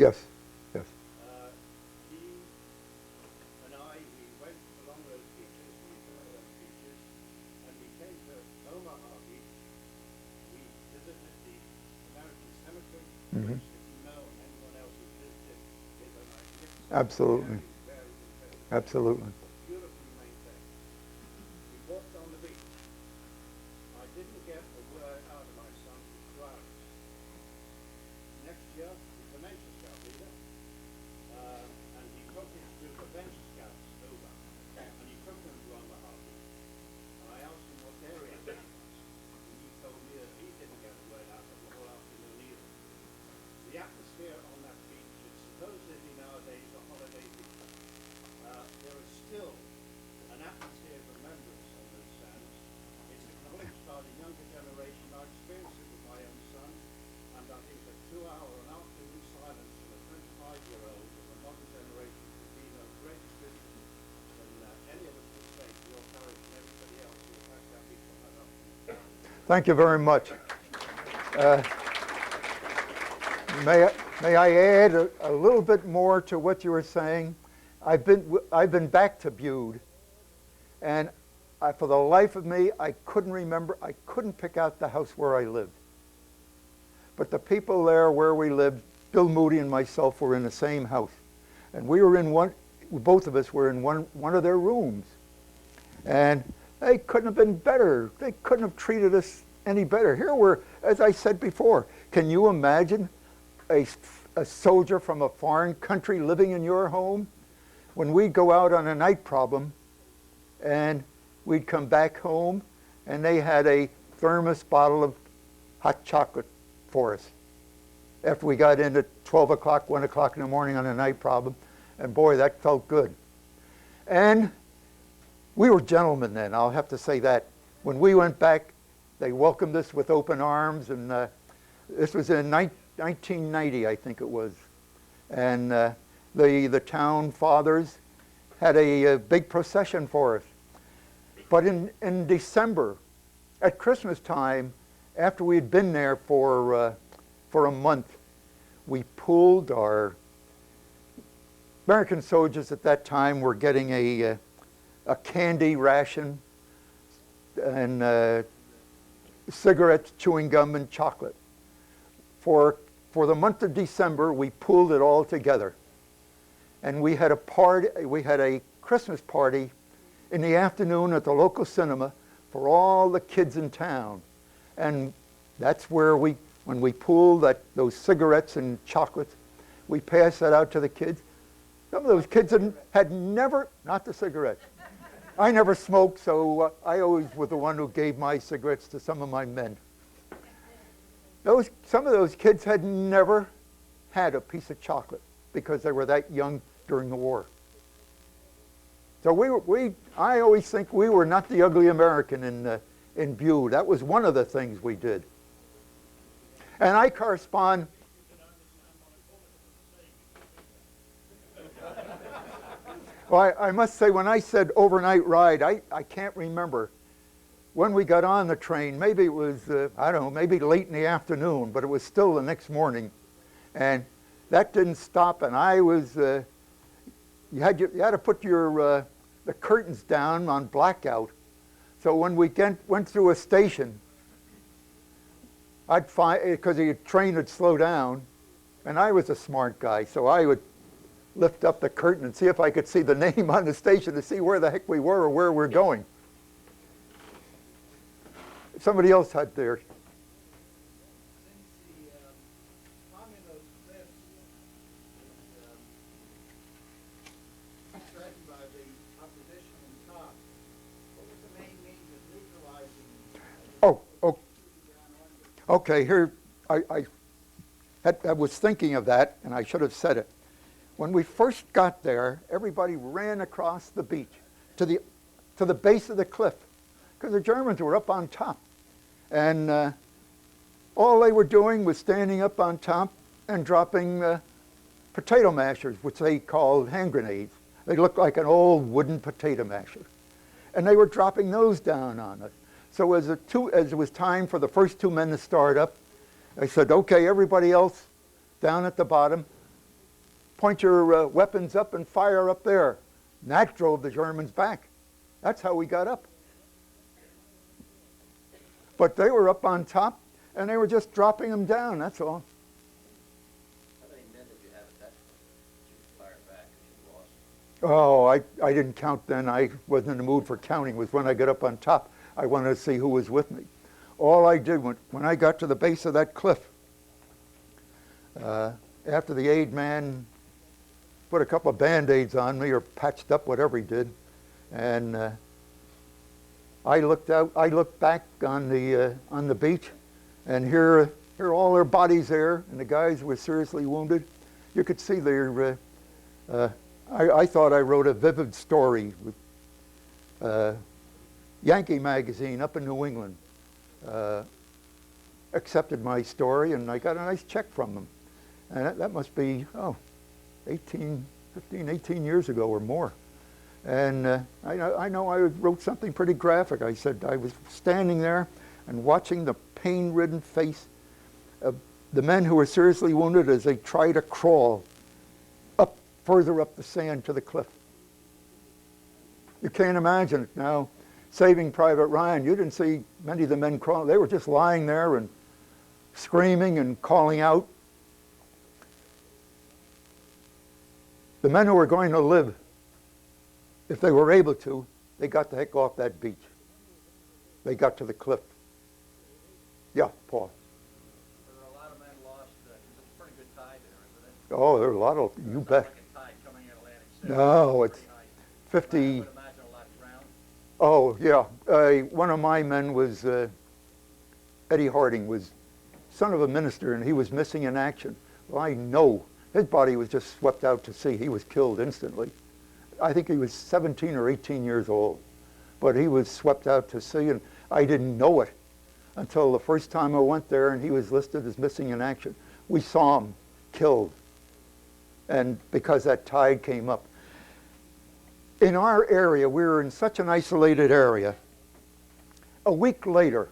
Yes, yes. He and I, we went along those beaches, we enjoyed those beaches, and we came to Omaha Beach. We visited the American Cemetery, Mhm. which, if you know, and anyone else who's visited, is a magnificent, Absolutely. very impressive, Absolutely. beautifully maintained. We walked on the beach. I didn't get a word out of my son for 2 hours. Next year, he's a Mensa Scout leader, and he took his group of Mensa Scouts over, and he took them to Omaha Beach. And I asked him what their reaction was, and he told me that he didn't get a word out of the whole afternoon either. The atmosphere on that beach is supposedly nowadays a holiday beach. There is still an atmosphere of remembrance on those sands. It's acknowledged by the younger generation. I experienced it with my own son, and I think a 2-hour and afternoon silence for a 25-year-old of a modern generation could be no greater tribute than any of us can say to your parish and everybody else who attacked that beach on that afternoon. Thank you very much. May I add a little bit more to what you were saying? I've been back to Bude, and for the life of me, I couldn't remember. I couldn't pick out the house where I lived. But the people there where we lived, Bill Moody and myself, were in the same house, and we were in one. Both of us were in one of their rooms, and they couldn't have been better. They couldn't have treated us any better. Here we're, as I said before, can you imagine a soldier from a foreign country living in your home? When we'd go out on a night problem and we'd come back home and they had a thermos bottle of hot chocolate for us after we got in at 12 o'clock, 1 o'clock in the morning on a night problem, and boy, that felt good. And we were gentlemen then, I'll have to say that. When we went back, they welcomed us with open arms, and this was in 1990, I think it was. And the town fathers had a big procession for us. But in December, at Christmas time, after we had been there for a month, we pulled our American soldiers at that time were getting a candy ration and cigarettes, chewing gum, and chocolate. For the month of December, we pulled it all together, and we had a party. We had a Christmas party in the afternoon at the local cinema for all the kids in town, and that's where when we pulled those cigarettes and chocolates, we passed that out to the kids. Some of those kids had never, not the cigarettes. I never smoked, so I always was the one who gave my cigarettes to some of my men. Some of those kids had never had a piece of chocolate because they were that young during the war. So I always think we were not the ugly American in Bude. That was one of the things we did. And I correspond. Well, I must say, when I said overnight ride, I can't remember when we got on the train. Maybe it was, I don't know, maybe late in the afternoon, but it was still the next morning. And that didn't stop, and I was, you had to put the curtains down on blackout. So when we went through a station, I'd find, because the train would slow down, and I was a smart guy, so I would lift up the curtain and see if I could see the name on the station to see where the heck we were or where we're going. Somebody else had theirs. Since the climbing those cliffs is threatened by the opposition on top, what was the main means of neutralizing? Okay, here, I was thinking of that, and I should have said it. When we first got there, everybody ran across the beach to the base of the cliff, because the Germans were up on top. And all they were doing was standing up on top and dropping potato mashers, which they called hand grenades. They looked like an old wooden potato masher. And they were dropping those down on us. So as it was time for the first two men to start up, I said, okay, everybody else down at the bottom, point your weapons up and fire up there. And that drove the Germans back. That's how we got up. But they were up on top, and they were just dropping them down, that's all. How many men did you have at that point? Did you fire back as you lost? Oh, I didn't count then. I wasn't in the mood for counting. It was when I got up on top. I wanted to see who was with me. All I did when I got to the base of that cliff, after the aid man put a couple of Band-Aids on me or patched up whatever he did, and I looked back on the beach, and here are all their bodies there, and the guys were seriously wounded. You could see their. I thought I wrote a vivid story. With, Yankee magazine up in New England accepted my story, and I got a nice check from them. And that must be 15, 18 years ago or more. And I know I wrote something pretty graphic. I said I was standing there and watching the pain-ridden face of the men who were seriously wounded as they try to crawl further up the sand to the cliff. You can't imagine it now. Saving Private Ryan, you didn't see many of the men crawling. They were just lying there and screaming and calling out. The men who were going to live, if they were able to, they got the heck off that beach. They got to the cliff. Yeah, Paul. There were a lot of men lost, because it's a pretty good tide there, isn't it? Oh, there are a lot of, you It's not bet. like a tide coming in Atlantic City. No, it's Pretty high. I 50. would imagine a lot drowned. Oh, yeah. One of my men was, Eddie Harding, was son of a minister, and he was missing in action. Well, I know his body was just swept out to sea. He was killed instantly. I think he was 17 or 18 years old, but he was swept out to sea, and I didn't know it until the first time I went there, and he was listed as missing in action. We saw him killed, and because that tide came up. In our area, we were in such an isolated area. A week later,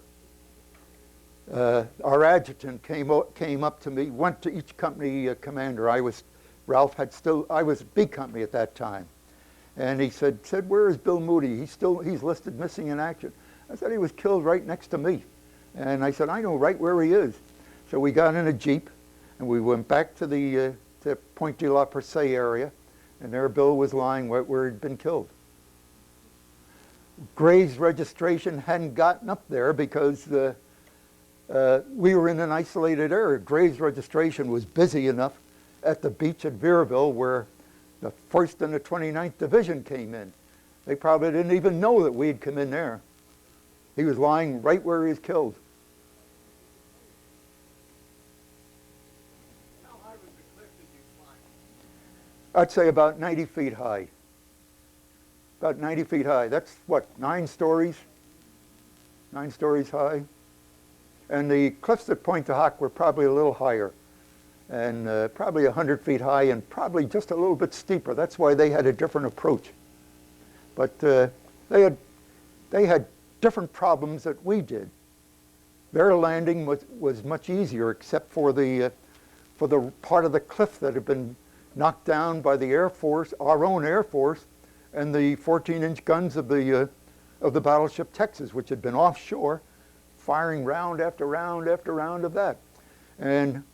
our adjutant came up to me, went to each company commander. I was B company at that time. And he said, where is Bill Moody? He's listed missing in action. I said, he was killed right next to me. And I said, I know right where he is. So we got in a Jeep, and we went back to the Pointe de la Perce area, and there Bill was lying where he'd been killed. Gray's registration hadn't gotten up there because we were in an isolated area. Gray's registration was busy enough at the beach at Veerville where the 1st and the 29th Division came in. They probably didn't even know that we'd come in there. He was lying right where he was killed. How high was the cliff that you climbed? I'd say about 90 feet high. About 90 feet high. That's what, 9 stories? 9 stories high. And the cliffs at Pointe du Hoc were probably a little higher, and probably 100 feet high and probably just a little bit steeper. That's why they had a different approach. But they had different problems that we did. Their landing was much easier, except for the part of the cliff that had been knocked down by the Air Force, our own Air Force, and the 14-inch guns of the battleship Texas, which had been offshore, firing round after round after round of that. And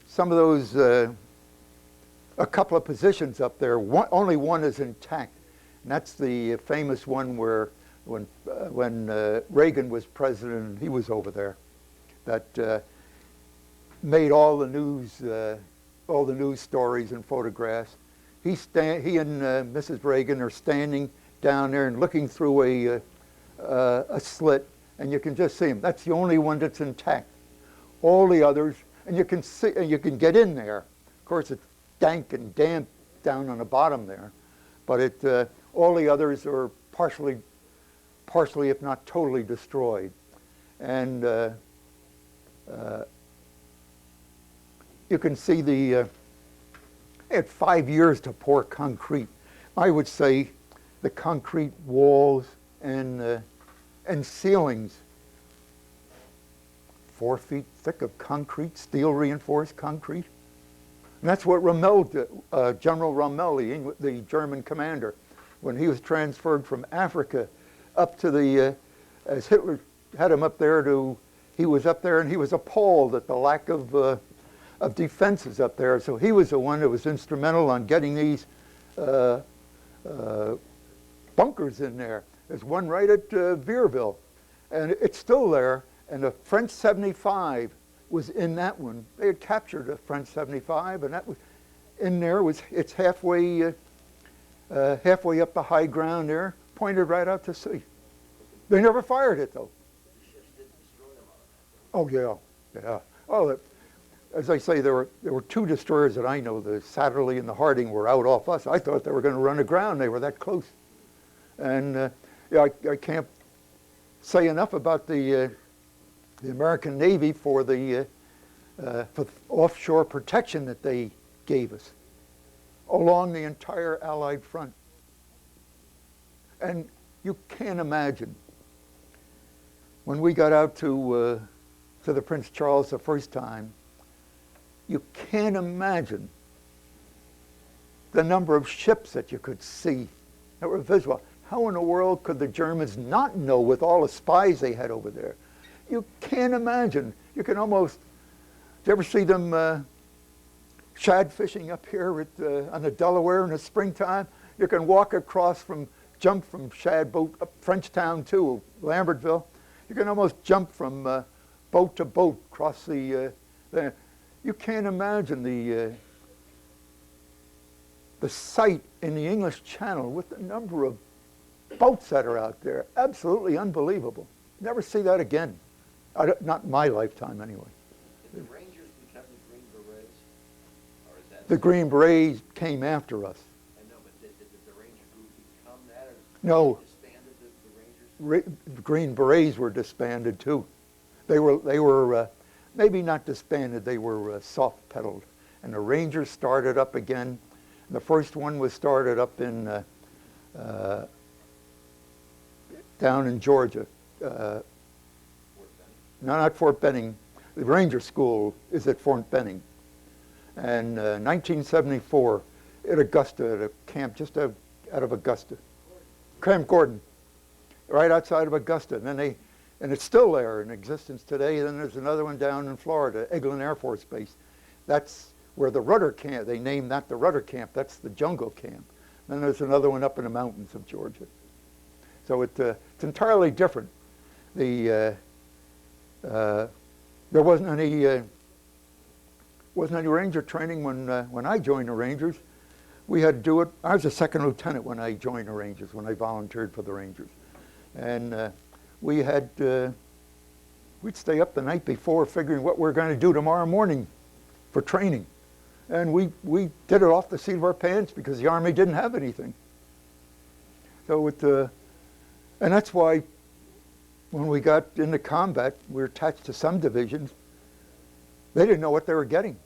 some of those, a couple of positions up there, only one is intact, and that's the famous one where when Reagan was president, he was over there. That made all the news stories and photographs. He and Mrs. Reagan are standing down there and looking through a slit, and you can just see him. That's the only one that's intact. All the others, and you can see, you can get in there. Of course, it's dank and damp down on the bottom there, but all the others are partially, if not totally, destroyed. And you can see they had 5 years to pour concrete. I would say the concrete walls and ceilings 4 feet thick of concrete, steel reinforced concrete. And that's what Rommel did, General Rommel, the German commander, when he was transferred from Africa up to the, as Hitler had him up there he was up there and he was appalled at the lack of defenses up there. So he was the one that was instrumental on getting these bunkers in there. There's one right at Vierville, and it's still there. And the French 75 was in that one. They had captured a French 75, and that was in there. It's halfway up the high ground there, pointed right out to sea. They never fired it though. The ships didn't destroy them on that. Oh yeah, yeah. Oh, as I say, there were 2 destroyers that I know. The Satterley and the Harding were out off us. I thought they were going to run aground. They were that close. And yeah, I can't say enough about the American Navy for the offshore protection that they gave us along the entire Allied front. And you can't imagine when we got out to the Prince Charles the first time, you can't imagine the number of ships that you could see that were visible. How in the world could the Germans not know with all the spies they had over there? You can't imagine. You can almost, do you ever see them shad fishing up here on the Delaware in the springtime? You can walk across jump from shad boat up Frenchtown to Lambertville. You can almost jump from boat to boat across the, you can't imagine the sight in the English Channel with the number of boats that are out there. Absolutely unbelievable. Never see that again. Not in my lifetime, anyway. Did the Rangers become the Green Berets? Or is that The Green Berets came after us. I know, but did the Ranger group become that? Or No. disbanded the Rangers? The Green Berets were disbanded too. They were maybe not disbanded. They were soft pedaled, and the Rangers started up again. The first one was started up in down in Georgia. Fort No, not Fort Benning. The Ranger School is at Fort Benning. And 1974, at Augusta, at a camp just out of Augusta. Camp Gordon, right outside of Augusta. And it's still there in existence today. Then there's another one down in Florida, Eglin Air Force Base. That's where the Rudder Camp, they named that the Rudder Camp. That's the jungle camp. Then there's another one up in the mountains of Georgia. So it's entirely different. There wasn't any Ranger training when I joined the Rangers. We had to do it. I was a second lieutenant when I joined the Rangers, when I volunteered for the Rangers, and we'd stay up the night before figuring what we're going to do tomorrow morning for training, and we did it off the seat of our pants because the Army didn't have anything. So and that's why when we got into combat, we were attached to some divisions. They didn't know what they were getting.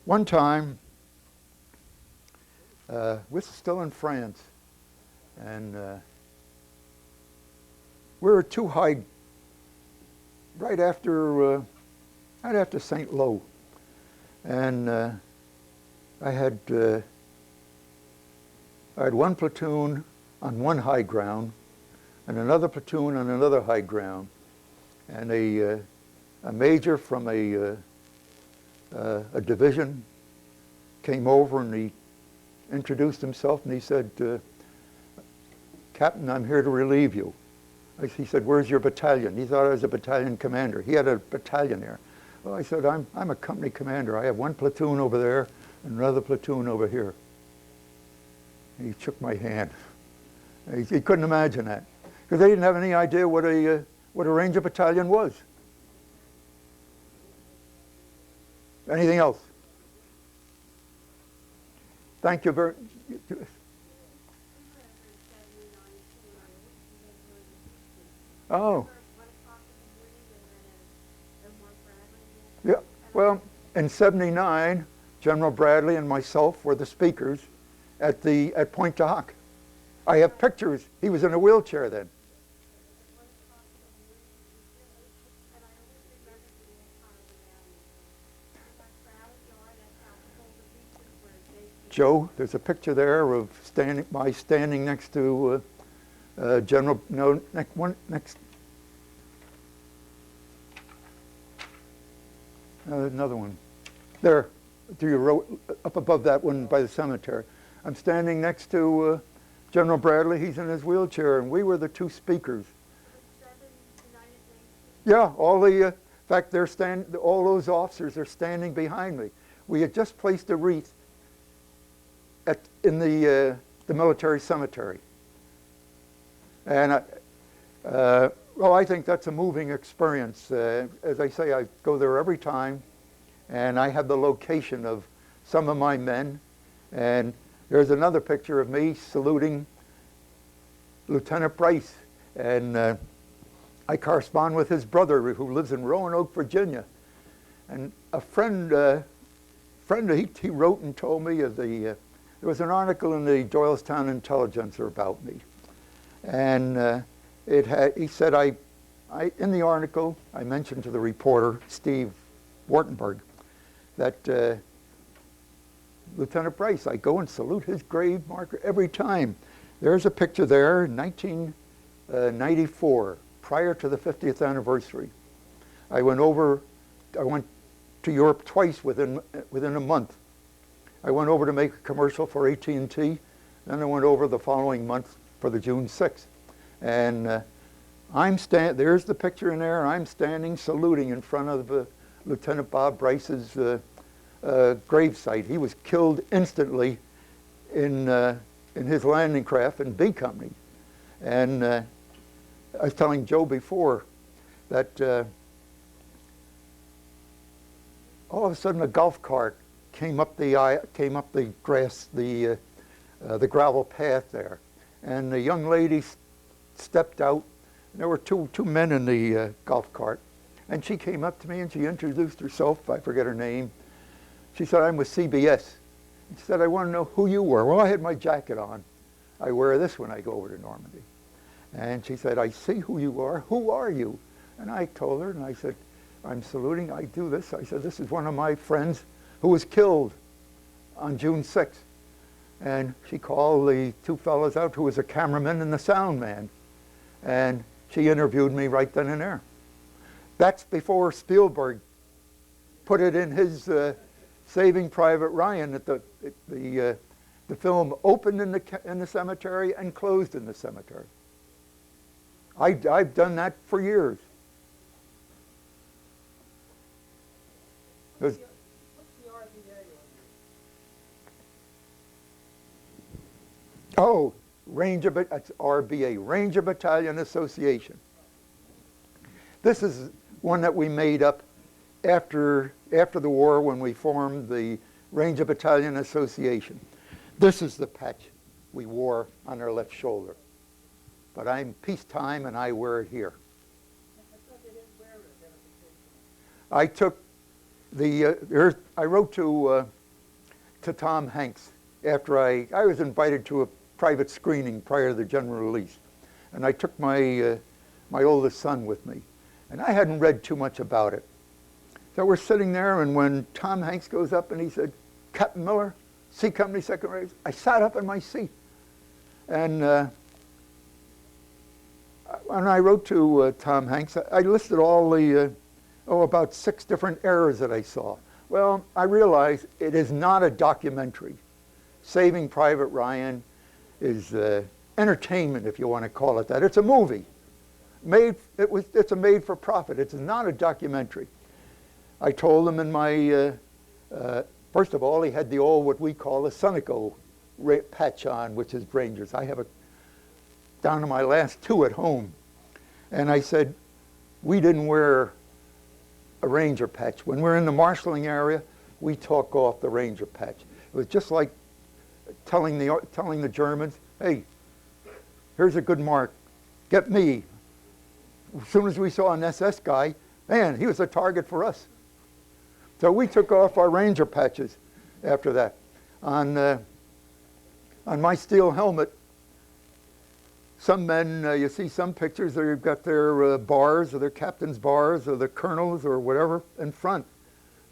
One time, we were still in France, and we were too high right after St. Lo, and I had one platoon on one high ground, and another platoon on another high ground, and a major from a division came over and he introduced himself and he said, "Captain, I'm here to relieve you." He said, "Where's your battalion?" He thought I was a battalion commander. He had a battalion there. Well, I said, I'm a company commander. I have one platoon over there and another platoon over here. And he shook my hand. He couldn't imagine that, because they didn't have any idea what a Ranger battalion was. Anything else? Thank you very much. Oh. Yeah, well, in '79, General Bradley and myself were the speakers at Pointe du Hoc. I have pictures. He was in a wheelchair then. Joe. There's a picture there of standing next to General. No, next. Another one. There, to your up above that one by the cemetery. I'm standing next to General Bradley. He's in his wheelchair, and we were the two speakers. Yeah, all the, in fact, all those officers are standing behind me. We had just placed a wreath in the military cemetery. And well, I think that's a moving experience. As I say, I go there every time, and I have the location of some of my men. And there's another picture of me saluting Lieutenant Bryce. And I correspond with his brother, who lives in Roanoke, Virginia. And a friend, he wrote and told me there was an article in the Doylestown Intelligencer about me. And he said, in the article, I mentioned to the reporter, Steve Wartenberg, that Lieutenant Bryce, I go and salute his grave marker every time. There's a picture there in 1994, prior to the 50th anniversary. I went to Europe twice within a month. I went over to make a commercial for AT&T, then I went over the following month for the June 6th. And there's the picture in there, and I'm standing saluting in front of Lieutenant Bob Bryce's gravesite. He was killed instantly in his landing craft in B Company. And I was telling Joe before that all of a sudden a golf cart came up the grass, the gravel path there, and the young lady stepped out. There were two men in the golf cart, and she came up to me and she introduced herself. I forget her name. She said, "I'm with CBS." She said, "I want to know who you were." Well, I had my jacket on. I wear this when I go over to Normandy. And she said, "I see who you are. Who are you?" And I told her, and I said, "I'm saluting. I do this." I said, "This is one of my friends who was killed on June 6th. And she called the two fellows out, who was a cameraman and the sound man. And she interviewed me right then and there. That's before Spielberg put it in his Saving Private Ryan, that the film opened in the cemetery and closed in the cemetery. I've done that for years. What's the RBA on you? Oh, that's RBA, Ranger Battalion Association. This is one that we made up after the war, when we formed the Ranger Battalion Association. This is the patch we wore on our left shoulder. But I'm peacetime and I wear it here. I thought they didn't wear it. I took I wrote to Tom Hanks after I was invited to a private screening prior to the general release, and I took my oldest son with me, and I hadn't read too much about it. So we're sitting there, and when Tom Hanks goes up and he said, "Captain Miller, C Company Second Ranger," I sat up in my seat, and when I wrote to Tom Hanks, I listed all the about 6 different errors that I saw. Well, I realized it is not a documentary. Saving Private Ryan is entertainment, if you want to call it that. It's a movie. It's a made-for-profit. It's not a documentary. I told him in my, first of all, he had the old, what we call a Sunico patch on, which is Rangers. I have down to my last 2 at home. And I said, we didn't wear a Ranger patch. When we're in the marshalling area, we talk off the Ranger patch. It was just like telling the Germans, "Hey, here's a good mark. Get me." As soon as we saw an SS guy, man, he was a target for us. So we took off our Ranger patches after that. On my steel helmet, some men, you see some pictures, they've got their bars, or their captain's bars, or the colonels, or whatever in front.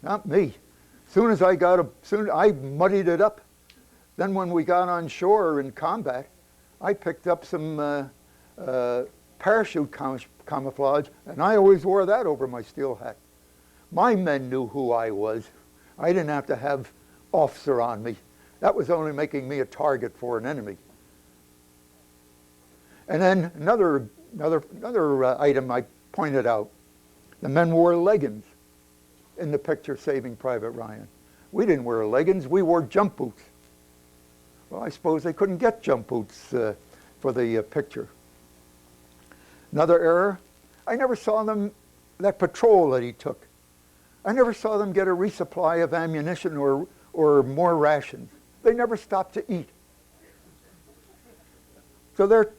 Not me. I muddied it up. Then when we got on shore in combat, I picked up some parachute camouflage, and I always wore that over my steel hat. My men knew who I was. I didn't have to have officer on me. That was only making me a target for an enemy. And then another item I pointed out. The men wore leggings in the picture Saving Private Ryan. We didn't wear leggings, we wore jump boots. Well, I suppose they couldn't get jump boots for the picture. Another error, I never saw them, that patrol that he took, I never saw them get a resupply of ammunition or more rations. They never stopped to eat. So they're